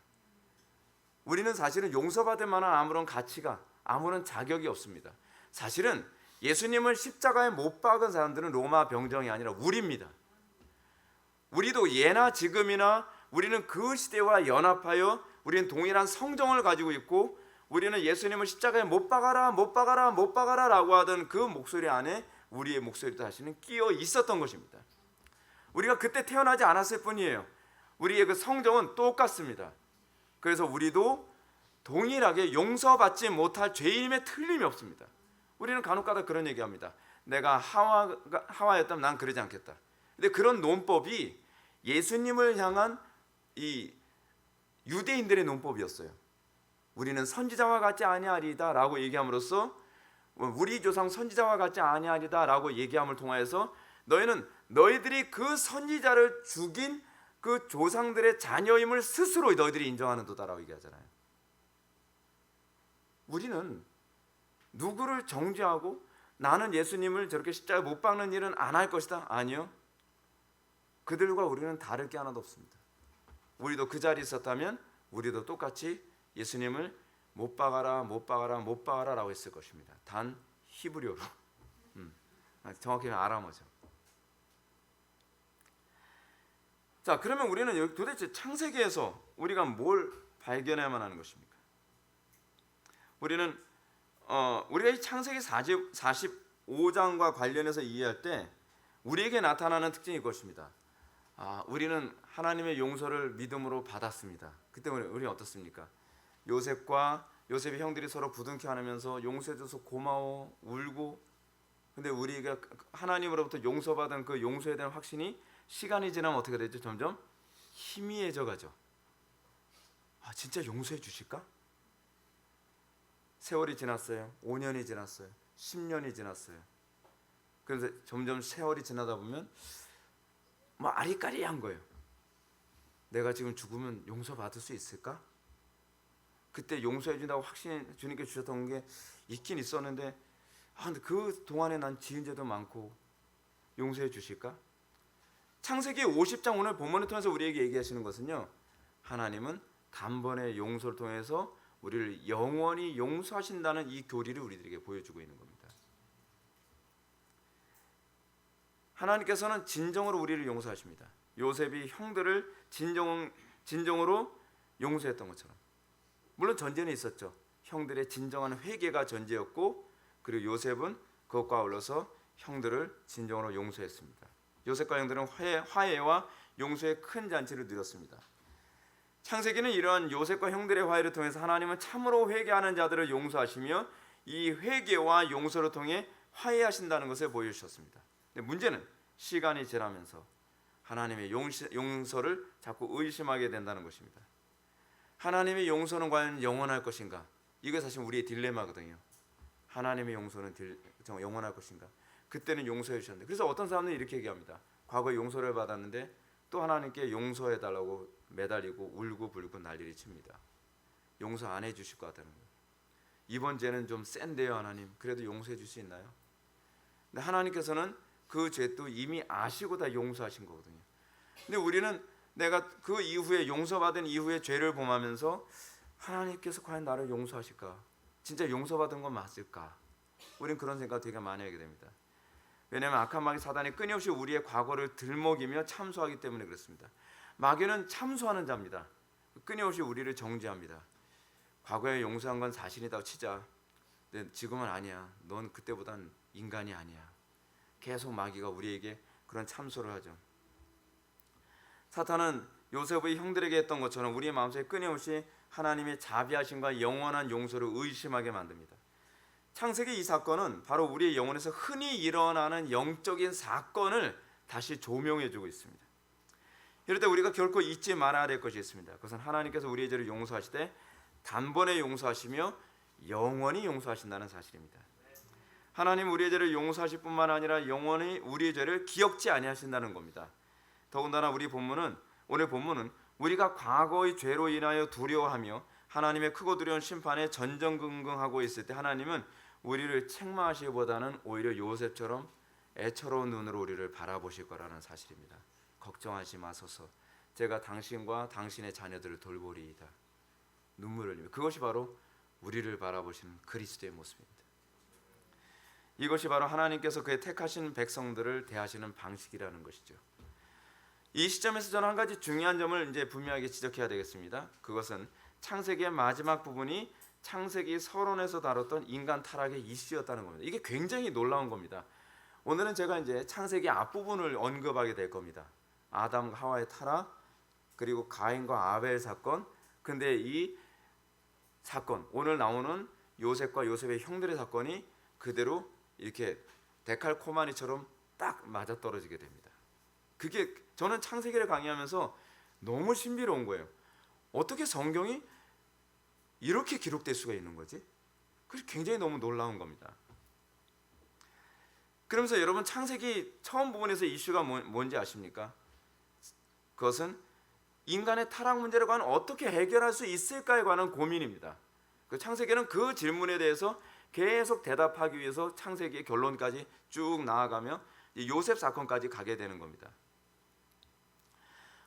우리는 사실은 용서받을 만한 아무런 가치가, 아무런 자격이 없습니다. 사실은 예수님을 십자가에 못 박은 사람들은 로마 병정이 아니라 우리입니다. 우리도 예나 지금이나 우리는 그 시대와 연합하여 우리는 동일한 성정을 가지고 있고, 우리는 예수님을 십자가에 못 박아라 못 박아라 못 박아라 라고 하던 그 목소리 안에 우리의 목소리도 사실은 끼어 있었던 것입니다. 우리가 그때 태어나지 않았을 뿐이에요. 우리의 그 성정은 똑같습니다. 그래서 우리도 동일하게 용서받지 못할 죄인임에 틀림이 없습니다. 우리는 간혹가다 그런 얘기합니다. 내가 하와였다면 난 그러지 않겠다. 근데 그런 논법이 예수님을 향한 이 유대인들의 논법이었어요. 우리는 선지자와 같지 아니하리다 라고 얘기함으로써, 우리 조상 선지자와 같지 아니하리다 라고 얘기함을 통하여서 너희는 너희들이 그 선지자를 죽인 그 조상들의 자녀임을 스스로 너희들이 인정하는 도다라고 얘기하잖아요. 우리는 누구를 정죄하고 나는 예수님을 저렇게 십자가에 못 박는 일은 안 할 것이다? 아니요. 그들과 우리는 다를 게 하나도 없습니다. 우리도 그 자리에 있었다면 우리도 똑같이 예수님을 못 박아라 못 박아라 못 박아라 라고 했을 것입니다. 단 히브리어로, 정확히 아람어죠. 자, 그러면 우리는 여기 도대체 창세기에서 우리가 뭘 발견해야만 하는 것입니까? 우리는 우리가 이 창세기 45장과 관련해서 이해할 때 우리에게 나타나는 특징이 이것입니다. 우리는 하나님의 용서를 믿음으로 받았습니다. 그때 우리는 어떻습니까? 요셉의 형들이 서로 부둥켜 안으면서 용서해줘서 고마워 울고, 근데 우리가 하나님으로부터 용서받은 그 용서에 대한 확신이 시간이 지나면 어떻게 되죠? 점점 희미해져 가죠. 진짜 용서해 주실까? 세월이 지났어요. 5년이 지났어요. 10년이 지났어요. 그래서 점점 세월이 지나다 보면 아리까리한 거예요. 내가 지금 죽으면 용서받을 수 있을까? 그때 용서해 준다고 확신해 주님께 주셨던 게 있긴 있었는데, 근데 그 동안에 난 지은 죄도 많고 용서해 주실까? 창세기 50장 오늘 본문을 통해서 우리에게 얘기하시는 것은요, 하나님은 단번의 용서를 통해서 우리를 영원히 용서하신다는 이 교리를 우리들에게 보여주고 있는 겁니다. 하나님께서는 진정으로 우리를 용서하십니다. 요셉이 형들을 진정으로 용서했던 것처럼. 물론 전제는 있었죠. 형들의 진정한 회개가 전제였고, 그리고 요셉은 그것과 아울러서 형들을 진정으로 용서했습니다. 요셉과 형들은 화해와 용서의 큰 잔치를 누렸습니다. 창세기는 이러한 요셉과 형들의 화해를 통해서 하나님은 참으로 회개하는 자들을 용서하시며 이 회개와 용서를 통해 화해하신다는 것을 보여주셨습니다. 근데 문제는 시간이 지나면서 하나님의 용서를 자꾸 의심하게 된다는 것입니다. 하나님의 용서는 과연 영원할 것인가? 이게 사실 우리의 딜레마거든요. 하나님의 용서는 정말 영원할 것인가? 그때는 용서해 주셨는데, 그래서 어떤 사람들은 이렇게 얘기합니다. 과거에 용서를 받았는데 또 하나님께 용서해 달라고 매달리고 울고 불고 난리를 칩니다. 용서 안 해주실 것 같다는 거예요. 이번 죄는 좀 센데요 하나님, 그래도 용서해 줄 수 있나요? 근데 하나님께서는 그 죄도 이미 아시고 다 용서하신 거거든요. 근데 우리는 내가 그 이후에 용서받은 이후에 죄를 범하면서 하나님께서 과연 나를 용서하실까? 진짜 용서받은 건 맞을까? 우리는 그런 생각 되게 많이 하게 됩니다. 왜냐하면 악한 마귀 사단이 끊임없이 우리의 과거를 들먹이며 참소하기 때문에 그렇습니다. 마귀는 참소하는 자입니다. 끊임없이 우리를 정죄합니다. 과거에 용서한 건 사실이라고 치자. 근데 지금은 아니야. 넌 그때보단 인간이 아니야. 계속 마귀가 우리에게 그런 참소를 하죠. 사탄은 요셉의 형들에게 했던 것처럼 우리의 마음속에 끊임없이 하나님의 자비하심과 영원한 용서를 의심하게 만듭니다. 창세기 이 사건은 바로 우리의 영혼에서 흔히 일어나는 영적인 사건을 다시 조명해주고 있습니다. 이럴 때 우리가 결코 잊지 말아야 될 것이 있습니다. 그것은 하나님께서 우리의 죄를 용서하실 때 단번에 용서하시며 영원히 용서하신다는 사실입니다. 하나님 우리의 죄를 용서하실 뿐만 아니라 영원히 우리의 죄를 기억지 아니하신다는 겁니다. 더군다나 오늘 본문은 우리가 과거의 죄로 인하여 두려워하며 하나님의 크고 두려운 심판에 전전긍긍하고 있을 때 하나님은 우리를 책망하시기보다는 오히려 요셉처럼 애처로운 눈으로 우리를 바라보실 거라는 사실입니다. 걱정하지 마소서, 제가 당신과 당신의 자녀들을 돌보리이다. 눈물을 흘리며, 그것이 바로 우리를 바라보시는 그리스도의 모습입니다. 이것이 바로 하나님께서 그의 택하신 백성들을 대하시는 방식이라는 것이죠. 이 시점에서 저는 한 가지 중요한 점을 이제 분명하게 지적해야 되겠습니다. 그것은 창세기의 마지막 부분이 창세기 서론에서 다뤘던 인간 타락의 이슈였다는 겁니다. 이게 굉장히 놀라운 겁니다. 오늘은 제가 이제 창세기 앞부분을 언급하게 될 겁니다. 아담과 하와의 타락, 그리고 가인과 아벨 사건. 근데 이 사건, 오늘 나오는 요셉과 요셉의 형들의 사건이 그대로 이렇게 데칼코마니처럼 딱 맞아떨어지게 됩니다. 그게 저는 창세기를 강의하면서 너무 신비로운 거예요. 어떻게 성경이 이렇게 기록될 수가 있는 거지? 그래서 굉장히 너무 놀라운 겁니다. 그러면서 여러분, 창세기 처음 부분에서 이슈가 뭔지 아십니까? 그것은 인간의 타락 문제를 과연 어떻게 해결할 수 있을까에 관한 고민입니다. 그 창세기는 그 질문에 대해서 계속 대답하기 위해서 창세기의 결론까지 쭉 나아가며 요셉 사건까지 가게 되는 겁니다.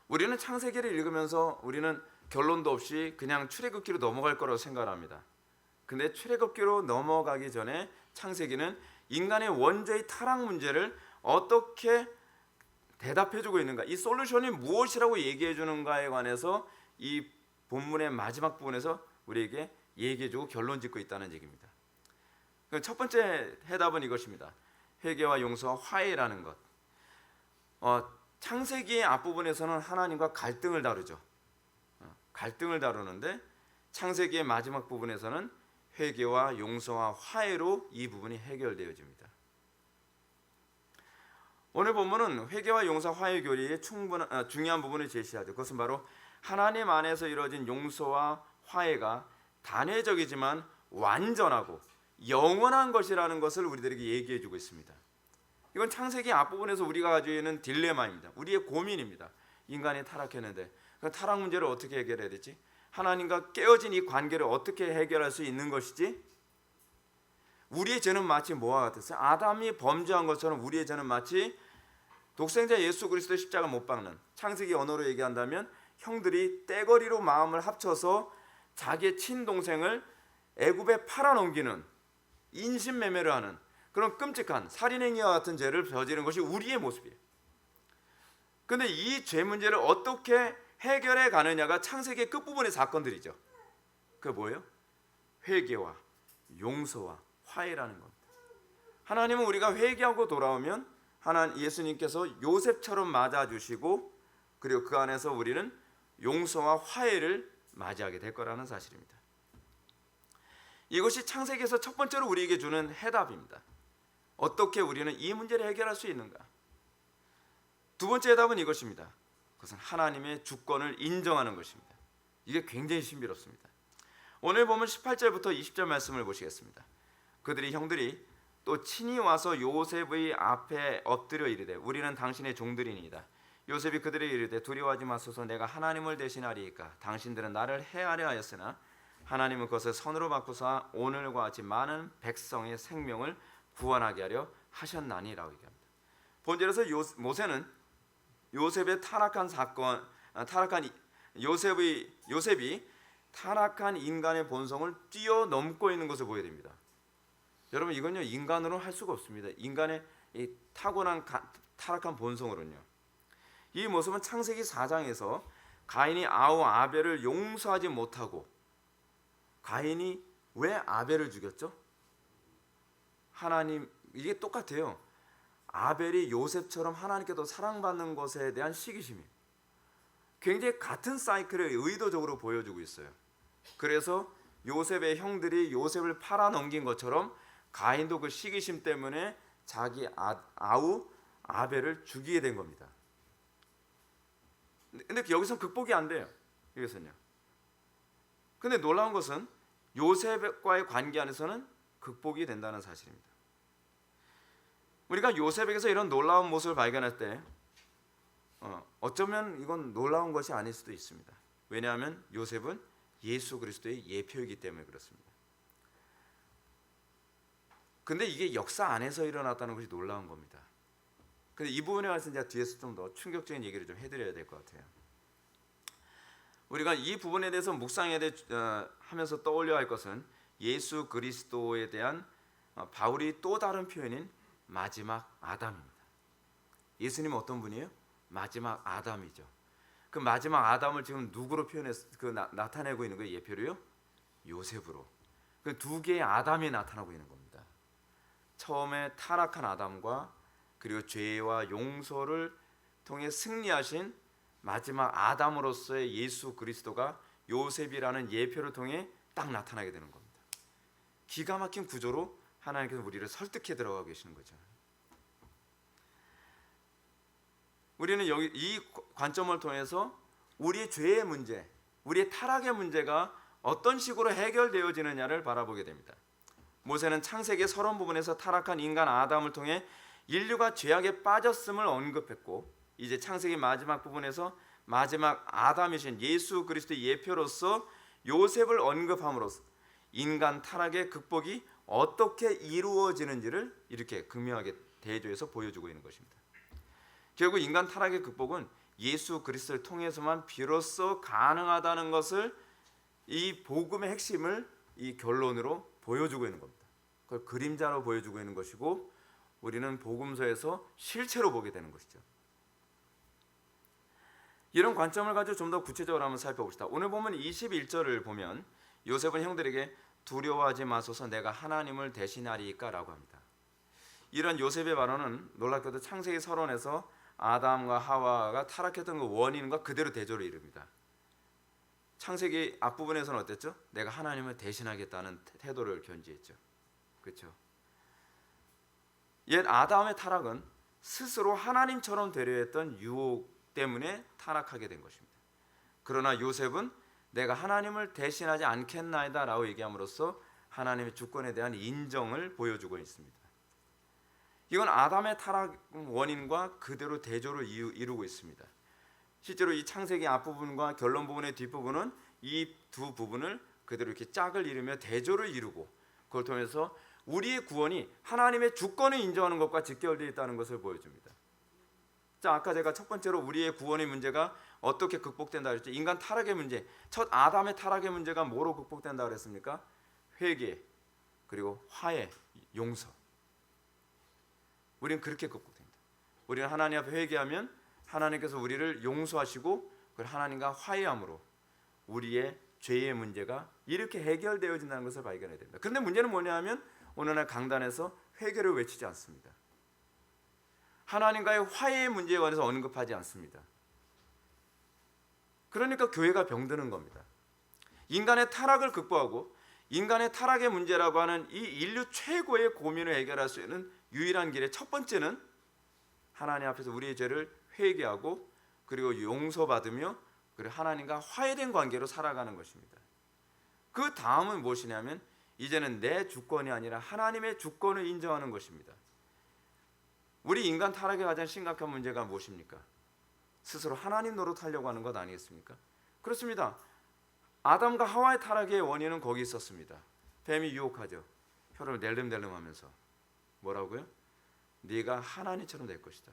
우리는 창세기를 읽으면서 우리는 결론도 없이 그냥 출애굽기로 넘어갈 거라고 생각합니다. 근데 출애굽기로 넘어가기 전에 창세기는 인간의 원죄의 타락 문제를 어떻게 대답해주고 있는가, 이 솔루션이 무엇이라고 얘기해 주는가에 관해서 이 본문의 마지막 부분에서 우리에게 얘기해주고 결론 짓고 있다는 얘기입니다. 첫 번째 해답은 이것입니다. 회개와 용서와 화해라는 것. 창세기의 앞부분에서는 하나님과 갈등을 다루죠. 갈등을 다루는데 창세기의 마지막 부분에서는 회개와 용서와 화해로 이 부분이 해결되어집니다. 오늘 본문은 회개와 용서 화해 교리의 중요한 부분을 제시하죠. 그것은 바로 하나님 안에서 이루어진 용서와 화해가 단회적이지만 완전하고 영원한 것이라는 것을 우리들에게 얘기해 주고 있습니다. 이건 창세기 앞부분에서 우리가 가지고 있는 딜레마입니다. 우리의 고민입니다. 인간이 타락했는데 그 타락 문제를 어떻게 해결해야 되지? 하나님과 깨어진 이 관계를 어떻게 해결할 수 있는 것이지? 우리의 죄는 마치 뭐와 같았어요? 아담이 범죄한 것처럼 우리의 죄는 마치 독생자 예수 그리스도 십자가 못 박는, 창세기 언어로 얘기한다면 형들이 떼거리로 마음을 합쳐서 자기의 친동생을 애굽에 팔아넘기는, 인신매매를 하는 그런 끔찍한 살인행위와 같은 죄를 저지른 것이 우리의 모습이에요. 그런데 이 죄 문제를 어떻게 해결해 가느냐가 창세기의 끝부분의 사건들이죠. 그게 뭐예요? 회개와 용서와 화해라는 겁니다. 하나님은 우리가 회개하고 돌아오면 예수님께서 요셉처럼 맞아주시고, 그리고 그 안에서 우리는 용서와 화해를 맞이하게 될 거라는 사실입니다. 이것이 창세기에서 첫 번째로 우리에게 주는 해답입니다. 어떻게 우리는 이 문제를 해결할 수 있는가? 두 번째 해답은 이것입니다. 그것은 하나님의 주권을 인정하는 것입니다. 이게 굉장히 신비롭습니다. 오늘 보면 18절부터 20절 말씀을 보시겠습니다. 그들이 형들이 또 친히 와서 요셉의 앞에 엎드려 이르되 우리는 당신의 종들이니이다. 요셉이 그들에게 이르되 두려워하지 마소서, 내가 하나님을 대신하리이까. 당신들은 나를 해하려 하였으나 하나님은 그것을 선으로 바꾸사 오늘과 같이 많은 백성의 생명을 구원하게 하려 하셨나니라고 얘기합니다. 본절에서 모세는 요셉의 요셉이 타락한 인간의 본성을 뛰어넘고 있는 것을 보게 됩니다. 여러분, 이건요 인간으로는 할 수가 없습니다. 인간의 이 타고난 타락한 본성으로는요. 이 모습은 창세기 4장에서 가인이 아벨을 용서하지 못하고, 가인이 왜 아벨을 죽였죠? 하나님 이게 똑같아요. 아벨이 요셉처럼 하나님께도 사랑받는 것에 대한 시기심이 굉장히 같은 사이클을 의도적으로 보여주고 있어요. 그래서 요셉의 형들이 요셉을 팔아넘긴 것처럼 가인도 그 시기심 때문에 자기 아우 아벨을 죽이게 된 겁니다. 근데 여기서 극복이 안 돼요. 여기서는요. 근데 놀라운 것은 요셉과의 관계 안에서는 극복이 된다는 사실입니다. 우리가 요셉에게서 이런 놀라운 모습을 발견할 때 어쩌면 이건 놀라운 것이 아닐 수도 있습니다. 왜냐하면 요셉은 예수 그리스도의 예표이기 때문에 그렇습니다. 근데 이게 역사 안에서 일어났다는 것이 놀라운 겁니다. 근데 이 부분에 관해서 이제 뒤에서 좀 더 충격적인 얘기를 좀 해드려야 될 것 같아요. 우리가 이 부분에 대해서 하면서 떠올려야 할 것은 예수 그리스도에 대한 바울이 또 다른 표현인 마지막 아담입니다. 예수님은 어떤 분이에요? 마지막 아담이죠. 그 마지막 아담을 지금 누구로 나타내고 있는 거예요? 예표로요? 요셉으로. 그 두 개의 아담이 나타나고 있는 겁니다. 처음에 타락한 아담과 그리고 죄와 용서를 통해 승리하신 마지막 아담으로서의 예수 그리스도가 요셉이라는 예표를 통해 딱 나타나게 되는 겁니다. 기가 막힌 구조로 하나님께서 우리를 설득해 들어가고 계시는 거죠. 우리는 여기 이 관점을 통해서 우리의 죄의 문제, 우리의 타락의 문제가 어떤 식으로 해결되어지느냐를 바라보게 됩니다. 모세는 창세기 30부분에서 타락한 인간 아담을 통해 인류가 죄악에 빠졌음을 언급했고, 이제 창세기 마지막 부분에서 마지막 아담이신 예수 그리스도의 예표로서 요셉을 언급함으로써 인간 타락의 극복이 어떻게 이루어지는지를 이렇게 극명하게 대조해서 보여주고 있는 것입니다. 결국 인간 타락의 극복은 예수 그리스도를 통해서만 비로소 가능하다는 것을 이 복음의 핵심을 이 결론으로 보여주고 있는 겁니다. 그걸 그림자로 보여주고 있는 것이고 우리는 복음서에서 실체로 보게 되는 것이죠. 이런 관점을 가지고 좀 더 구체적으로 한번 살펴봅시다. 오늘 보면 21절을 보면 요셉은 형들에게 두려워하지 마소서 내가 하나님을 대신하리이까 라고 합니다. 이런 요셉의 발언은 놀랍게도 창세기 서론에서 아담과 하와가 타락했던 그 원인과 그대로 대조를 이룹니다. 창세기 앞부분에서는 어땠죠? 내가 하나님을 대신하겠다는 태도를 견지했죠. 그렇죠? 옛 아담의 타락은 스스로 하나님처럼 되려 했던 유혹 때문에 타락하게 된 것입니다. 그러나 요셉은 내가 하나님을 대신하지 않겠나이다 라고 얘기함으로써 하나님의 주권에 대한 인정을 보여주고 있습니다. 이건 아담의 타락 원인과 그대로 대조를 이루고 있습니다. 실제로 이 창세기 앞부분과 결론 부분의 뒷부분은 이 두 부분을 그대로 이렇게 짝을 이루며 대조를 이루고 그걸 통해서 우리의 구원이 하나님의 주권을 인정하는 것과 직결되어 있다는 것을 보여줍니다. 자, 아까 제가 첫 번째로 우리의 구원의 문제가 어떻게 극복된다 그랬죠? 인간 타락의 문제, 첫 아담의 타락의 문제가 뭐로 극복된다 그랬습니까? 회개, 그리고 화해, 용서. 우리는 그렇게 극복됩니다. 우리는 하나님 앞에 회개하면 하나님께서 우리를 용서하시고 그걸 하나님과 화해함으로 우리의 죄의 문제가 이렇게 해결되어진다는 것을 발견해야 됩니다. 그런데 문제는 뭐냐 하면 오늘날 강단에서 회개를 외치지 않습니다. 하나님과의 화해의 문제에 관해서 언급하지 않습니다. 그러니까 교회가 병드는 겁니다. 인간의 타락을 극복하고 인간의 타락의 문제라고 하는 이 인류 최고의 고민을 해결할 수 있는 유일한 길의 첫 번째는 하나님 앞에서 우리의 죄를 회개하고 그리고 용서받으며 그리고 하나님과 화해된 관계로 살아가는 것입니다. 그 다음은 무엇이냐면 이제는 내 주권이 아니라 하나님의 주권을 인정하는 것입니다. 우리 인간 타락의 가장 심각한 문제가 무엇입니까? 스스로 하나님 노릇하려고 하는 것 아니겠습니까? 그렇습니다. 아담과 하와의 타락의 원인은 거기 있었습니다. 뱀이 유혹하죠. 혀를 낼름낼름하면서 뭐라고요? 네가 하나님처럼 될 것이다.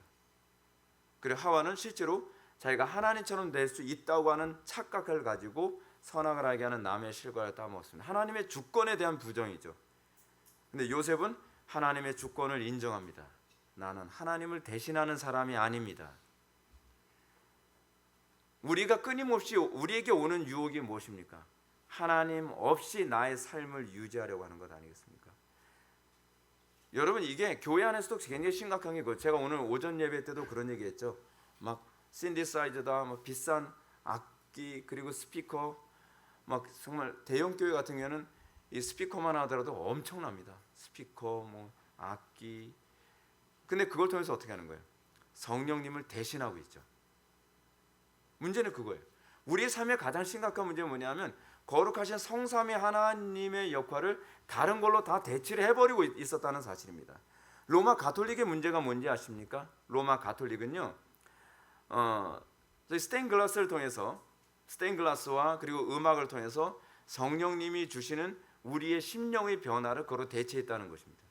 그리고 하와는 실제로 자기가 하나님처럼 될 수 있다고 하는 착각을 가지고 선악을 알게 하는 남의 실과를 따먹었습니다. 하나님의 주권에 대한 부정이죠. 근데 요셉은 하나님의 주권을 인정합니다. 나는 하나님을 대신하는 사람이 아닙니다. 우리가 끊임없이 우리에게 오는 유혹이 무엇입니까? 하나님 없이 나의 삶을 유지하려고 하는 것 아니겠습니까? 여러분 이게 교회 안에서도 굉장히 심각한 게 제가 오늘 오전 예배 때도 그런 얘기했죠. 막 신디사이저다, 뭐 비싼 악기 그리고 스피커, 막 정말 대형 교회 같은 경우는 이 스피커만 하더라도 엄청납니다. 스피커, 뭐 악기. 근데 그걸 통해서 어떻게 하는 거예요? 성령님을 대신하고 있죠. 문제는 그거예요. 우리의 삶의 가장 심각한 문제는 뭐냐면 거룩하신 성삼위 하나님의 역할을 다른 걸로 다 대치를 해버리고 있었다는 사실입니다. 로마 가톨릭의 문제가 뭔지 아십니까? 로마 가톨릭은요, 스테인글라스를 통해서, 스테인글라스와 그리고 음악을 통해서 성령님이 주시는 우리의 심령의 변화를 그로 대체했다는 것입니다.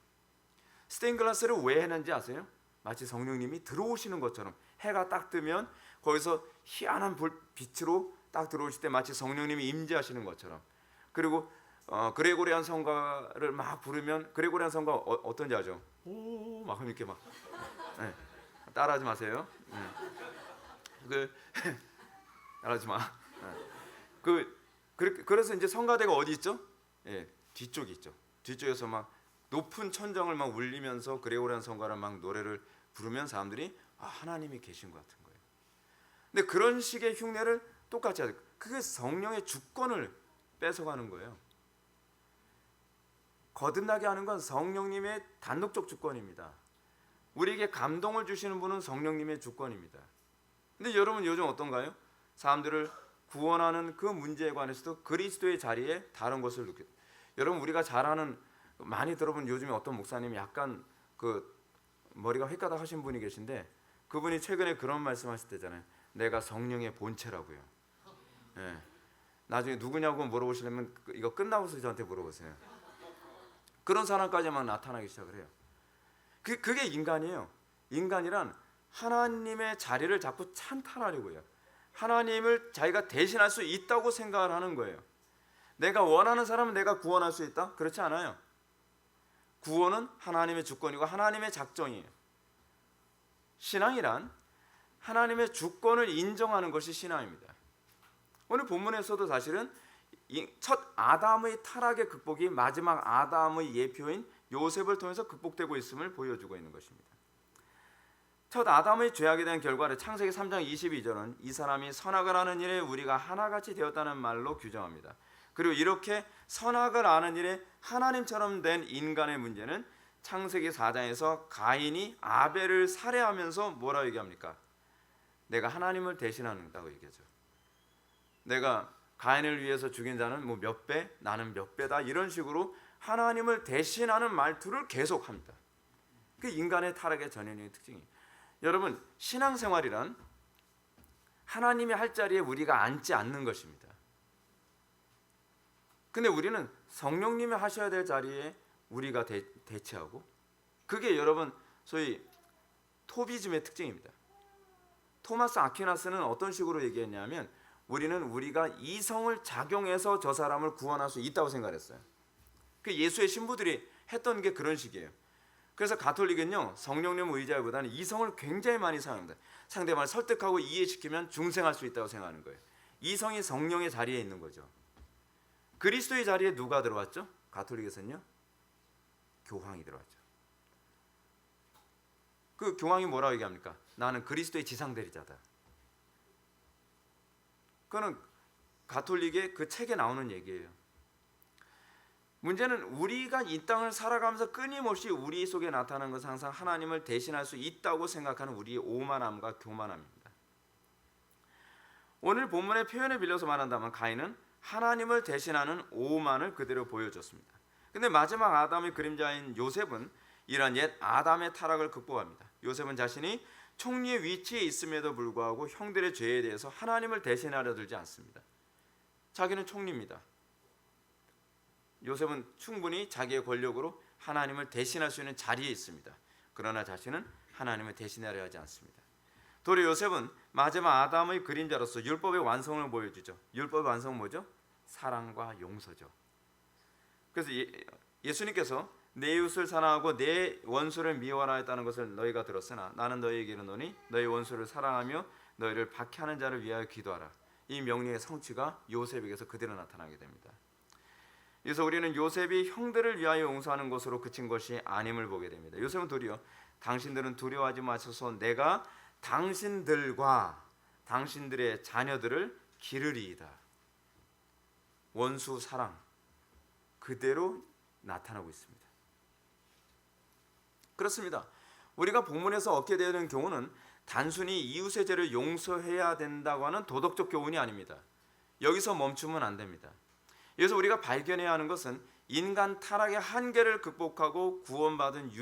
스테인글라스를 왜 했는지 아세요? 마치 성령님이 들어오시는 것처럼 해가 딱 뜨면 거기서 희한한 빛으로 딱 들어오실 때 마치 성령님이 임재하시는 것처럼. 그리고 그레고리안 성가를 막 부르면 그레고리안 성가 어떤지 아죠? 오, 막 이렇게 막 네. 따라하지 마세요. 따라하지 마. 그래서 이제 성가대가 어디 있죠? 예, 뒤쪽에 있죠. 뒤쪽에서 막 높은 천정을 막 울리면서 그레고리안 성가를 막 노래를 부르면 사람들이 하나님이 계신 것 같은 거예요. 근데 그런 식의 흉내를 똑같이 하죠. 그게 성령의 주권을 뺏어가는 거예요. 거듭나게 하는 건 성령님의 단독적 주권입니다. 우리에게 감동을 주시는 분은 성령님의 주권입니다. 근데 여러분 요즘 어떤가요? 사람들을 구원하는 그 문제에 관해서도 그리스도의 자리에 다른 것을 느껴요. 여러분 우리가 잘 아는, 많이 들어본 요즘에 어떤 목사님이 약간 그 머리가 헷가닥 하신 분이 계신데 그분이 최근에 그런 말씀하실 때잖아요. 내가 성령의 본체라고요. 예. 나중에 누구냐고 물어보시려면 이거 끝나고서 저한테 물어보세요. 그런 사람까지만 나타나기 시작을 해요. 그게 인간이에요. 인간이란 하나님의 자리를 자꾸 찬탈하려고 해요. 하나님을 자기가 대신할 수 있다고 생각을 하는 거예요. 내가 원하는 사람은 내가 구원할 수 있다? 그렇지 않아요. 구원은 하나님의 주권이고 하나님의 작정이에요. 신앙이란 하나님의 주권을 인정하는 것이 신앙입니다. 오늘 본문에서도 사실은 첫 아담의 타락의 극복이 마지막 아담의 예표인 요셉을 통해서 극복되고 있음을 보여주고 있는 것입니다. 첫 아담의 죄악에 대한 결과를 창세기 3장 22절은 이 사람이 선악을 하는 일에 우리가 하나같이 되었다는 말로 규정합니다. 그리고 이렇게 선악을 아는 일에 하나님처럼 된 인간의 문제는 창세기 4장에서 가인이 아벨을 살해하면서 뭐라고 얘기합니까? 내가 하나님을 대신한다고 얘기하죠. 내가 가인을 위해서 죽인 자는 뭐 몇 배, 나는 몇 배다, 이런 식으로 하나님을 대신하는 말투를 계속합니다. 그 인간의 타락의 전형적인 특징이에요. 여러분, 신앙생활이란 하나님이 할 자리에 우리가 앉지 않는 것입니다. 근데 우리는 성령님이 하셔야 될 자리에 우리가 대체하고, 그게 여러분 소위 토비즘의 특징입니다. 토마스 아퀴나스는 어떤 식으로 얘기했냐면 우리는 우리가 이성을 작용해서 저 사람을 구원할 수 있다고 생각했어요. 그 예수의 신부들이 했던 게 그런 식이에요. 그래서 가톨릭은요, 성령님 의지보다는 이성을 굉장히 많이 사용합니다. 상대방을 설득하고 이해시키면 중생할 수 있다고 생각하는 거예요. 이성이 성령의 자리에 있는 거죠. 그리스도의 자리에 누가 들어왔죠? 가톨릭에서는요, 교황이 들어왔죠. 그 교황이 뭐라고 얘기합니까? 나는 그리스도의 지상대리자다. 그거는 가톨릭의 그 책에 나오는 얘기예요. 문제는 우리가 이 땅을 살아가면서 끊임없이 우리 속에 나타나는 것은 항상 하나님을 대신할 수 있다고 생각하는 우리의 오만함과 교만함입니다. 오늘 본문의 표현에 빌려서 말한다면 가인은 하나님을 대신하는 오만을 그대로 보여줬습니다. 근데 마지막 아담의 그림자인 요셉은 이러한 옛 아담의 타락을 극복합니다. 요셉은 자신이 총리의 위치에 있음에도 불구하고 형들의 죄에 대해서 하나님을 대신하려 들지 않습니다. 자기는 총리입니다. 요셉은 충분히 자기의 권력으로 하나님을 대신할 수 있는 자리에 있습니다. 그러나 자신은 하나님을 대신하려 하지 않습니다. 도리어 요셉은 마지막 아담의 그림자로서 율법의 완성을 보여주죠. 율법의 완성은 뭐죠? 사랑과 용서죠. 그래서 예수님께서 내 이웃을 사랑하고 내 원수를 미워하라 했다는 것을 너희가 들었으나 나는 너희에게 이르노니 너희 원수를 사랑하며 너희를 박해하는 자를 위하여 기도하라. 이 명령의 성취가 요셉에게서 그대로 나타나게 됩니다. 그래서 우리는 요셉이 형들을 위하여 용서하는 것으로 그친 것이 아님을 보게 됩니다. 요셉은 도리어 당신들은 두려워하지 마소서 내가 당신들과 당신들의 자녀들을 기르리이다. 원수 사랑 그대로 나타나고 있습니다. 그렇습니다. 우리가 본문에서 얻게 되는 교훈은 단순히 이웃의 죄를 용서해야 된다고 하는 도덕적 교훈이 아닙니다. 여기서 멈추면 안 됩니다. 그래서 우리가 발견해야 하는 것은 인간 타락의 한계를 극복하고 구원받는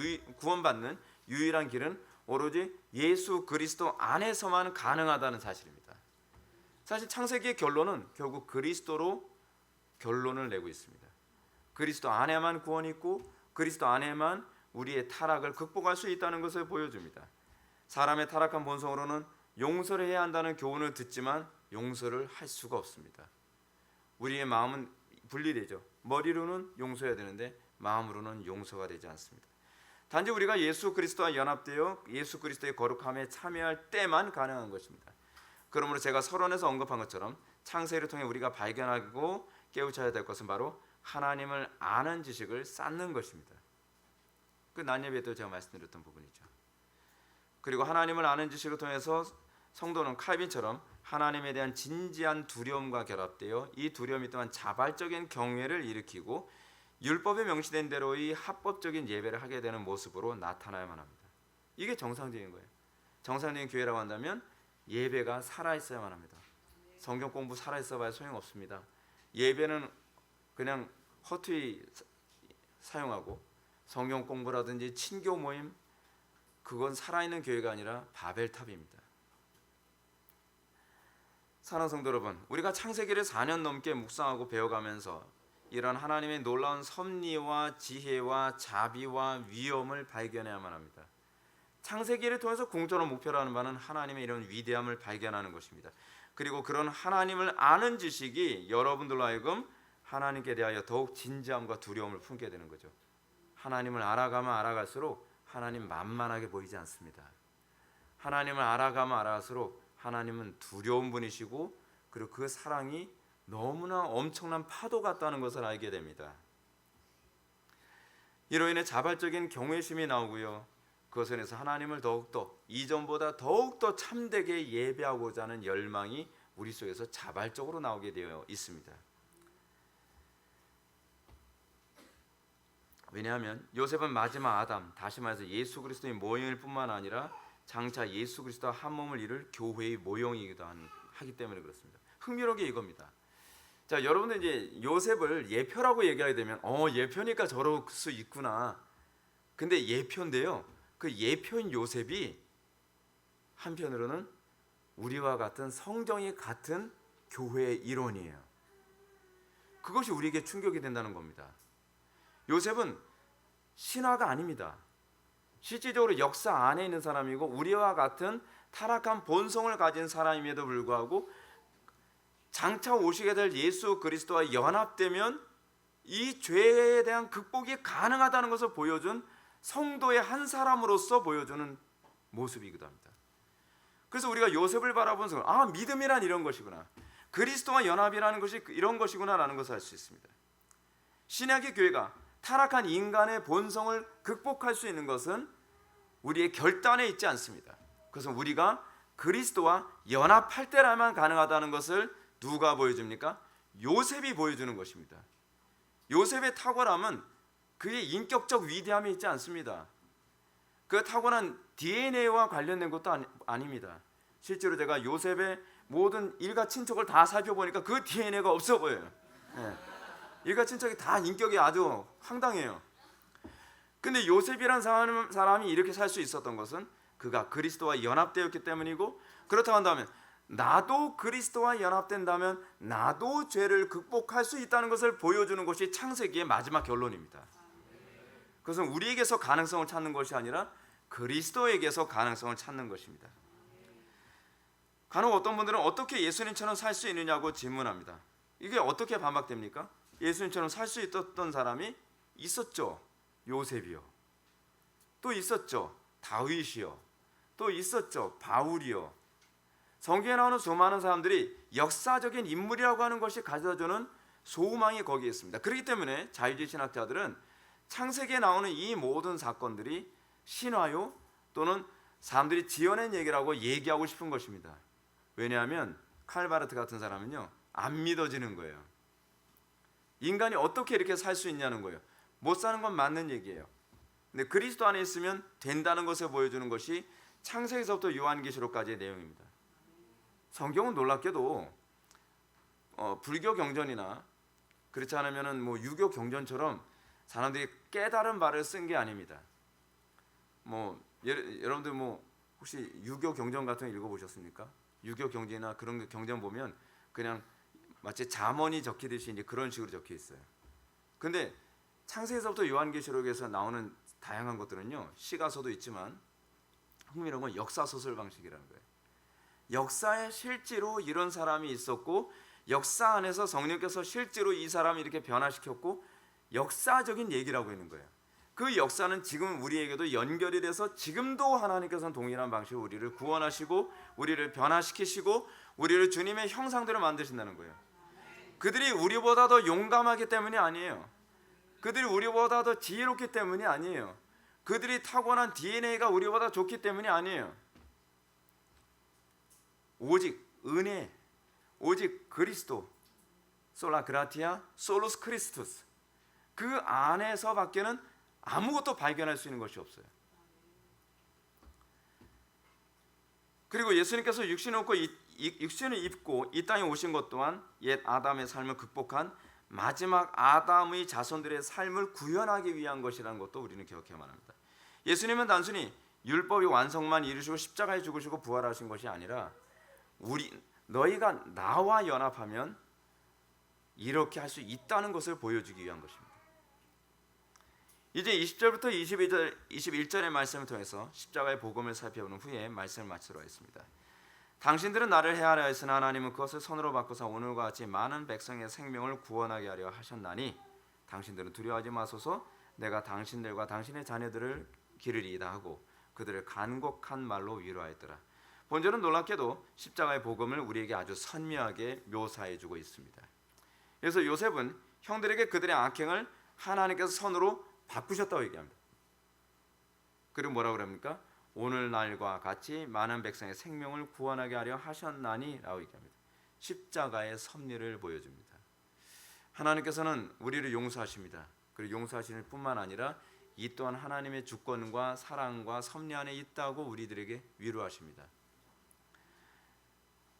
유일한 길은 오로지 예수 그리스도 안에서만 가능하다는 사실입니다. 사실 창세기의 결론은 결국 그리스도로 결론을 내고 있습니다. 그리스도 안에만 구원이 있고 그리스도 안에만 우리의 타락을 극복할 수 있다는 것을 보여줍니다. 사람의 타락한 본성으로는 용서를 해야 한다는 교훈을 듣지만 용서를 할 수가 없습니다. 우리의 마음은 분리되죠. 머리로는 용서해야 되는데 마음으로는 용서가 되지 않습니다. 단지 우리가 예수 그리스도와 연합되어 예수 그리스도의 거룩함에 참여할 때만 가능한 것입니다. 그러므로 제가 서론에서 언급한 것처럼 창세기를 통해 우리가 발견하고 깨우쳐야 될 것은 바로 하나님을 아는 지식을 쌓는 것입니다. 그 난예비에도 제가 말씀드렸던 부분이죠. 그리고 하나님을 아는 지식을 통해서 성도는 칼빈처럼 하나님에 대한 진지한 두려움과 결합되어 이 두려움이 또한 자발적인 경외를 일으키고 율법에 명시된 대로의 합법적인 예배를 하게 되는 모습으로 나타나야만 합니다. 이게 정상적인 거예요. 정상적인 교회라고 한다면 예배가 살아있어야만 합니다. 성경 공부 살아있어 봐야 소용없습니다. 예배는 그냥 허투루 사용하고 성경 공부라든지 친교 모임 그건 살아있는 교회가 아니라 바벨탑입니다. 사랑하는 성도 여러분, 우리가 창세기를 4년 넘게 묵상하고 배워가면서 이런 하나님의 놀라운 섭리와 지혜와 자비와 위엄을 발견해야만 합니다. 창세기를 통해서 공존한 목표라는 바는 하나님의 이런 위대함을 발견하는 것입니다. 그리고 그런 하나님을 아는 지식이 여러분들로 하여금 하나님께 대하여 더욱 진지함과 두려움을 품게 되는 거죠. 하나님을 알아가면 알아갈수록 하나님 만만하게 보이지 않습니다. 하나님을 알아가면 알아갈수록 하나님은 두려운 분이시고 그리고 그 사랑이 너무나 엄청난 파도 같다는 것을 알게 됩니다. 이로 인해 자발적인 경외심이 나오고요. 그것을 해서 하나님을 더욱더 이전보다 더욱더 참되게 예배하고자 하는 열망이 우리 속에서 자발적으로 나오게 되어 있습니다. 왜냐하면 요셉은 마지막 아담, 다시 말해서 예수 그리스도의 모형일 뿐만 아니라 장차 예수 그리스도와 한 몸을 이룰 교회의 모형이기도 하기 때문에 그렇습니다. 흥미로운 게 이겁니다. 자, 여러분들 이제 요셉을 예표라고 얘기하게 되면 예표니까 저럴 수 있구나. 근데 예표인데요. 그 예표인 요셉이 한편으로는 우리와 같은 성정이 같은 교회의 일원이에요. 그것이 우리에게 충격이 된다는 겁니다. 요셉은 신화가 아닙니다. 실질적으로 역사 안에 있는 사람이고 우리와 같은 타락한 본성을 가진 사람임에도 불구하고 장차 오시게 될 예수 그리스도와 연합되면 이 죄에 대한 극복이 가능하다는 것을 보여준 성도의 한 사람으로서 보여주는 모습이기도 합니다. 그래서 우리가 요셉을 바라보는 순간 믿음이란 이런 것이구나, 그리스도와 연합이라는 것이 이런 것이구나라는 것을 알 수 있습니다. 신약의 교회가 타락한 인간의 본성을 극복할 수 있는 것은 우리의 결단에 있지 않습니다. 그것은 우리가 그리스도와 연합할 때라만 가능하다는 것을 누가 보여줍니까? 요셉이 보여주는 것입니다. 요셉의 탁월함은 그의 인격적 위대함이 있지 않습니다. 그 타고난 DNA와 관련된 것도 아닙니다. 실제로 제가 요셉의 모든 일가 친척을 다 살펴보니까 그 DNA가 없어 보여요. 일가 친척이 다 인격이 아주 황당해요. 근데 요셉이란 사람이 이렇게 살 수 있었던 것은 그가 그리스도와 연합되었기 때문이고, 그렇다고 한다면 나도 그리스도와 연합된다면 나도 죄를 극복할 수 있다는 것을 보여주는 것이 창세기의 마지막 결론입니다. 그것은 우리에게서 가능성을 찾는 것이 아니라 그리스도에게서 가능성을 찾는 것입니다. 간혹 어떤 분들은 어떻게 예수님처럼 살 수 있느냐고 질문합니다. 이게 어떻게 반박됩니까? 예수님처럼 살 수 있었던 사람이 있었죠. 요셉이요. 또 있었죠. 다윗이요. 또 있었죠. 바울이요. 성경에 나오는 수많은 사람들이 역사적인 인물이라고 하는 것이 가져다주는 소망이 거기에 있습니다. 그렇기 때문에 자유주의 신학자들은 창세기에 나오는 이 모든 사건들이 신화요 또는 사람들이 지어낸 얘기라고 얘기하고 싶은 것입니다. 왜냐하면 칼바르트 같은 사람은요 안 믿어지는 거예요. 인간이 어떻게 이렇게 살 수 있냐는 거예요. 못 사는 건 맞는 얘기예요. 근데 그리스도 안에 있으면 된다는 것을 보여주는 것이 창세기서부터 요한계시록까지의 내용입니다. 성경은 놀랍게도 불교 경전이나 그렇지 않으면은 뭐 유교 경전처럼 사람들이 깨달은 바를 쓴 게 아닙니다. 여러분들 혹시 유교 경전 같은 거 읽어보셨습니까? 유교 경전이나 그런 경전 보면 그냥 마치 잠언이 적히듯이 이제 그런 식으로 적혀 있어요. 근데 창세기서부터 요한계시록에서 나오는 다양한 것들은요 시가서도 있지만 흥미로운 건 역사 소설 방식이라는 거예요. 역사에 실제로 이런 사람이 있었고 역사 안에서 성령께서 실제로 이 사람을 이렇게 변화시켰고 역사적인 얘기라고 있는 거예요. 그 역사는 지금 우리에게도 연결이 돼서 지금도 하나님께서는 동일한 방식으로 우리를 구원하시고 우리를 변화시키시고 우리를 주님의 형상대로 만드신다는 거예요. 그들이 우리보다 더 용감하기 때문이 아니에요. 그들이 우리보다 더 지혜롭기 때문이 아니에요. 그들이 타고난 DNA가 우리보다 좋기 때문이 아니에요. 오직 은혜, 오직 그리스도, 솔라 그라티아, 솔루스 크리스투스, 그 안에서 밖에는 아무것도 발견할 수 있는 것이 없어요. 그리고 예수님께서 육신을 입고 이 땅에 오신 것 또한 옛 아담의 삶을 극복한 마지막 아담의 자손들의 삶을 구현하기 위한 것이라는 것도 우리는 기억해야만 합니다. 예수님은 단순히 율법의 완성만 이루시고 십자가에 죽으시고 부활하신 것이 아니라 너희가 나와 연합하면 이렇게 할 수 있다는 것을 보여주기 위한 것입니다. 이제 20절부터 21절의 말씀을 통해서 십자가의 복음을 살펴보는 후에 말씀을 마치도록 하겠습니다. 당신들은 나를 해하려 했으나 하나님은 그것을 선으로 바꾸사 오늘과 같이 많은 백성의 생명을 구원하게 하려 하셨나니 당신들은 두려워하지 마소서. 내가 당신들과 당신의 자녀들을 기르리이다 하고 그들을 간곡한 말로 위로하였더라. 본절은 놀랍게도 십자가의 복음을 우리에게 아주 선명하게 묘사해주고 있습니다. 그래서 요셉은 형들에게 그들의 악행을 하나님께서 선으로 바꾸셨다고 얘기합니다. 그리고 뭐라고 그럽니까? 오늘날과 같이 많은 백성의 생명을 구원하게 하려 하셨나니 라고 얘기합니다. 십자가의 섭리를 보여줍니다. 하나님께서는 우리를 용서하십니다. 그리고 용서하시는 뿐만 아니라 이 또한 하나님의 주권과 사랑과 섭리 안에 있다고 우리들에게 위로하십니다.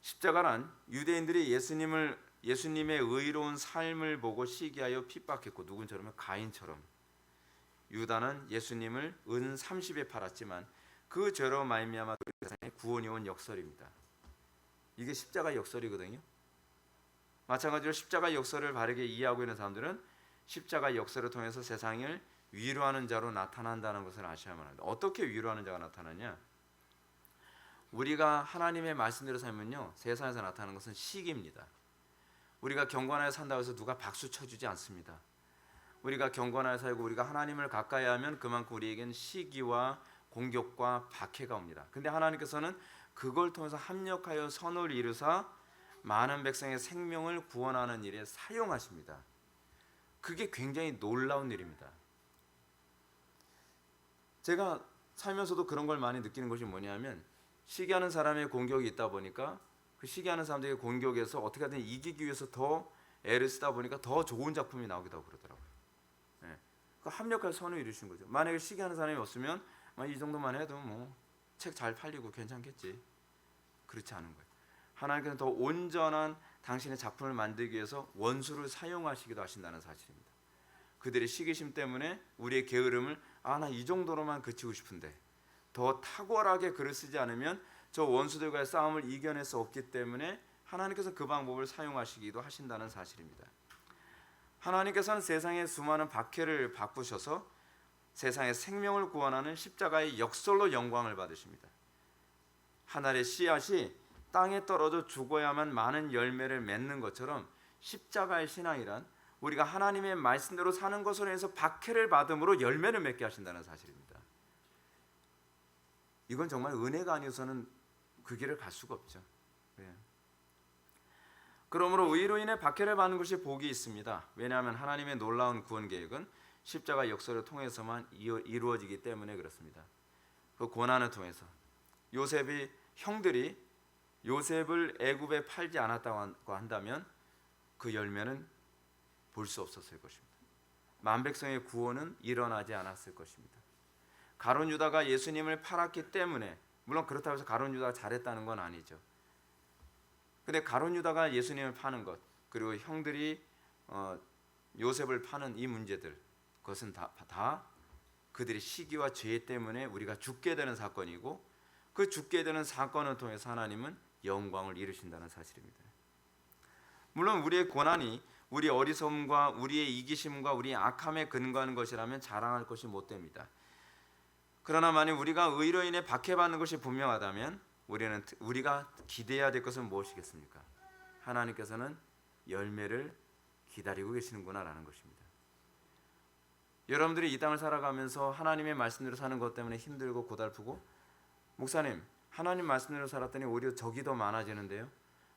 십자가란 유대인들이 예수님의 의로운 삶을 보고 시기하여 핍박했고 누군처럼 가인처럼 유다는 예수님을 은 30에 팔았지만 그 죄로 말미암아 세상에 구원이 온 역설입니다. 이게 십자가 역설이거든요. 마찬가지로 십자가 역설을 바르게 이해하고 있는 사람들은 십자가 역설을 통해서 세상을 위로하는 자로 나타난다는 것을 아셔야만 합니다. 어떻게 위로하는 자가 나타나냐? 우리가 하나님의 말씀대로 살면요 세상에서 나타나는 것은 시기입니다. 우리가 경건하게 산다고 해서 누가 박수 쳐주지 않습니다. 우리가 경건하게 살고 우리가 하나님을 가까이 하면 그만큼 우리에게는 시기와 공격과 박해가 옵니다. 근데 하나님께서는 그걸 통해서 합력하여 선을 이루사 많은 백성의 생명을 구원하는 일에 사용하십니다. 그게 굉장히 놀라운 일입니다. 제가 살면서도 그런 걸 많이 느끼는 것이 뭐냐면 시기하는 사람의 공격이 있다 보니까 그 시기하는 사람들의 공격에서 어떻게든 이기기 위해서 더 애를 쓰다 보니까 더 좋은 작품이 나오기도 하고 그러더라고요. 네. 그 합력할 선을 이루신 거죠. 만약에 시기하는 사람이 없으면 이 정도만 해도 책 잘 팔리고 괜찮겠지. 그렇지 않은 거예요. 하나님께서는 더 온전한 당신의 작품을 만들기 위해서 원수를 사용하시기도 하신다는 사실입니다. 그들의 시기심 때문에 우리의 게으름을 나 이 정도로만 그치고 싶은데 더 탁월하게 글을 쓰지 않으면 저 원수들과의 싸움을 이겨낼 수 없기 때문에 하나님께서 그 방법을 사용하시기도 하신다는 사실입니다. 하나님께서는 세상의 수많은 박해를 바꾸셔서 세상의 생명을 구원하는 십자가의 역설로 영광을 받으십니다. 하늘의 씨앗이 땅에 떨어져 죽어야만 많은 열매를 맺는 것처럼 십자가의 신앙이란 우리가 하나님의 말씀대로 사는 것으로 해서 박해를 받음으로 열매를 맺게 하신다는 사실입니다. 이건 정말 은혜가 아니어서는 그 길을 갈 수가 없죠. 그러므로 의로 인해 박해를 받는 것이 복이 있습니다. 왜냐하면 하나님의 놀라운 구원 계획은 십자가 역사를 통해서만 이루어지기 때문에 그렇습니다. 그 고난을 통해서 요셉이 형들이 요셉을 애굽에 팔지 않았다고 한다면 그 열매는 볼 수 없었을 것입니다. 만백성의 구원은 일어나지 않았을 것입니다. 가룟 유다가 예수님을 팔았기 때문에, 물론 그렇다고 해서 가룟 유다가 잘했다는 건 아니죠. 근데 가룟 유다가 예수님을 파는 것, 그리고 형들이 요셉을 파는 이 문제들, 그것은 다 그들의 시기와 죄 때문에 우리가 죽게 되는 사건이고, 그 죽게 되는 사건을 통해서 하나님은 영광을 이루신다는 사실입니다. 물론 우리의 고난이 우리 어리석음과 우리의 이기심과 우리의 악함에 근거하는 것이라면 자랑할 것이 못 됩니다. 그러나 만약 우리가 의로 인해 박해받는 것이 분명하다면 우리가 기대해야 될 것은 무엇이겠습니까? 하나님께서는 열매를 기다리고 계시는구나라는 것입니다. 여러분들이 이 땅을 살아가면서 하나님의 말씀대로 사는 것 때문에 힘들고 고달프고, 목사님, 하나님 말씀대로 살았더니 오히려 적이 더 많아지는데요,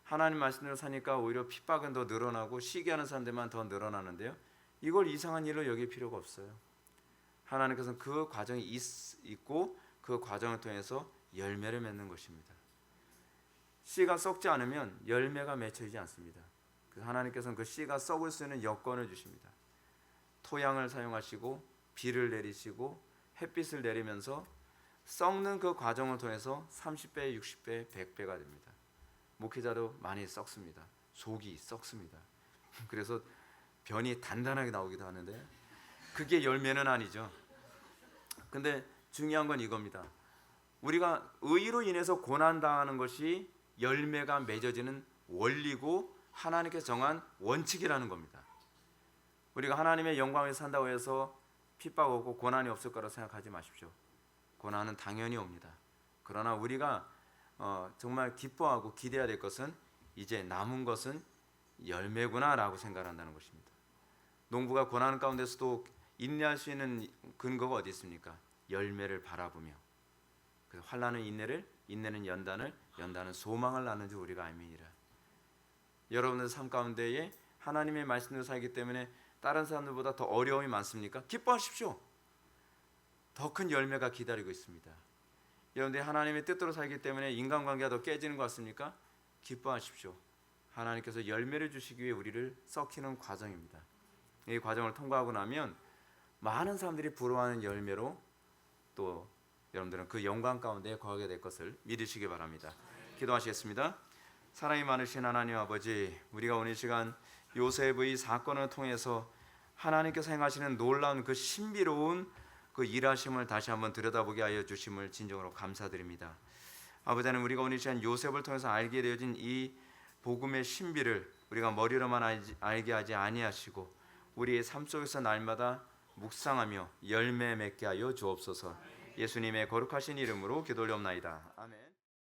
하나님 말씀대로 사니까 오히려 핍박은 더 늘어나고 시기하는 사람들만 더 늘어나는데요, 이걸 이상한 일로 여길 필요가 없어요. 하나님께서는 그 과정이 있고 그 과정을 통해서 열매를 맺는 것입니다. 씨가 썩지 않으면 열매가 맺혀지지 않습니다. 하나님께서는 그 씨가 썩을 수 있는 여건을 주십니다. 토양을 사용하시고 비를 내리시고 햇빛을 내리면서 썩는 그 과정을 통해서 30배, 60배, 100배가 됩니다. 목회자도 많이 썩습니다. 속이 썩습니다. 그래서 변이 단단하게 나오기도 하는데 그게 열매는 아니죠. 근데 중요한 건 이겁니다. 우리가 의로 인해서 고난당하는 것이 열매가 맺어지는 원리고 하나님께서 정한 원칙이라는 겁니다. 우리가 하나님의 영광에 산다고 해서 핍박 없고 고난이 없을 거라 생각하지 마십시오. 고난은 당연히 옵니다. 그러나 우리가 정말 기뻐하고 기대해야 될 것은 이제 남은 것은 열매구나라고 생각한다는 것입니다. 농부가 고난 가운데서도 인내할 수 있는 근거가 어디 있습니까? 열매를 바라보며. 그래서 환난은 인내를, 인내는 연단을, 연단은 소망을 낳는 줄 우리가 알미니라. 여러분들 삶 가운데에 하나님의 말씀대로 살기 때문에 다른 사람들보다 더 어려움이 많습니까? 기뻐하십시오. 더 큰 열매가 기다리고 있습니다. 여러분들이 하나님의 뜻대로 살기 때문에 인간관계가 더 깨지는 것 같습니까? 기뻐하십시오. 하나님께서 열매를 주시기 위해 우리를 썩히는 과정입니다. 이 과정을 통과하고 나면 많은 사람들이 부러워하는 열매로 또 여러분들은 그 영광 가운데 거하게 될 것을 믿으시기 바랍니다. 기도하시겠습니다. 사랑이 많으신 하나님 아버지, 우리가 오늘 시간 요셉의 사건을 통해서 하나님께서 행하시는 놀라운 그 신비로운 그 일하심을 다시 한번 들여다보게 하여 주심을 진정으로 감사드립니다. 아버지 하나님, 우리가 오늘 시간 요셉을 통해서 알게 되어진 이 복음의 신비를 우리가 머리로만 알게 하지 아니하시고 우리의 삶 속에서 날마다 묵상하며 열매 맺게 하여 주옵소서. 예수님의 거룩하신 이름으로 기도 올려옵나이다. 아멘.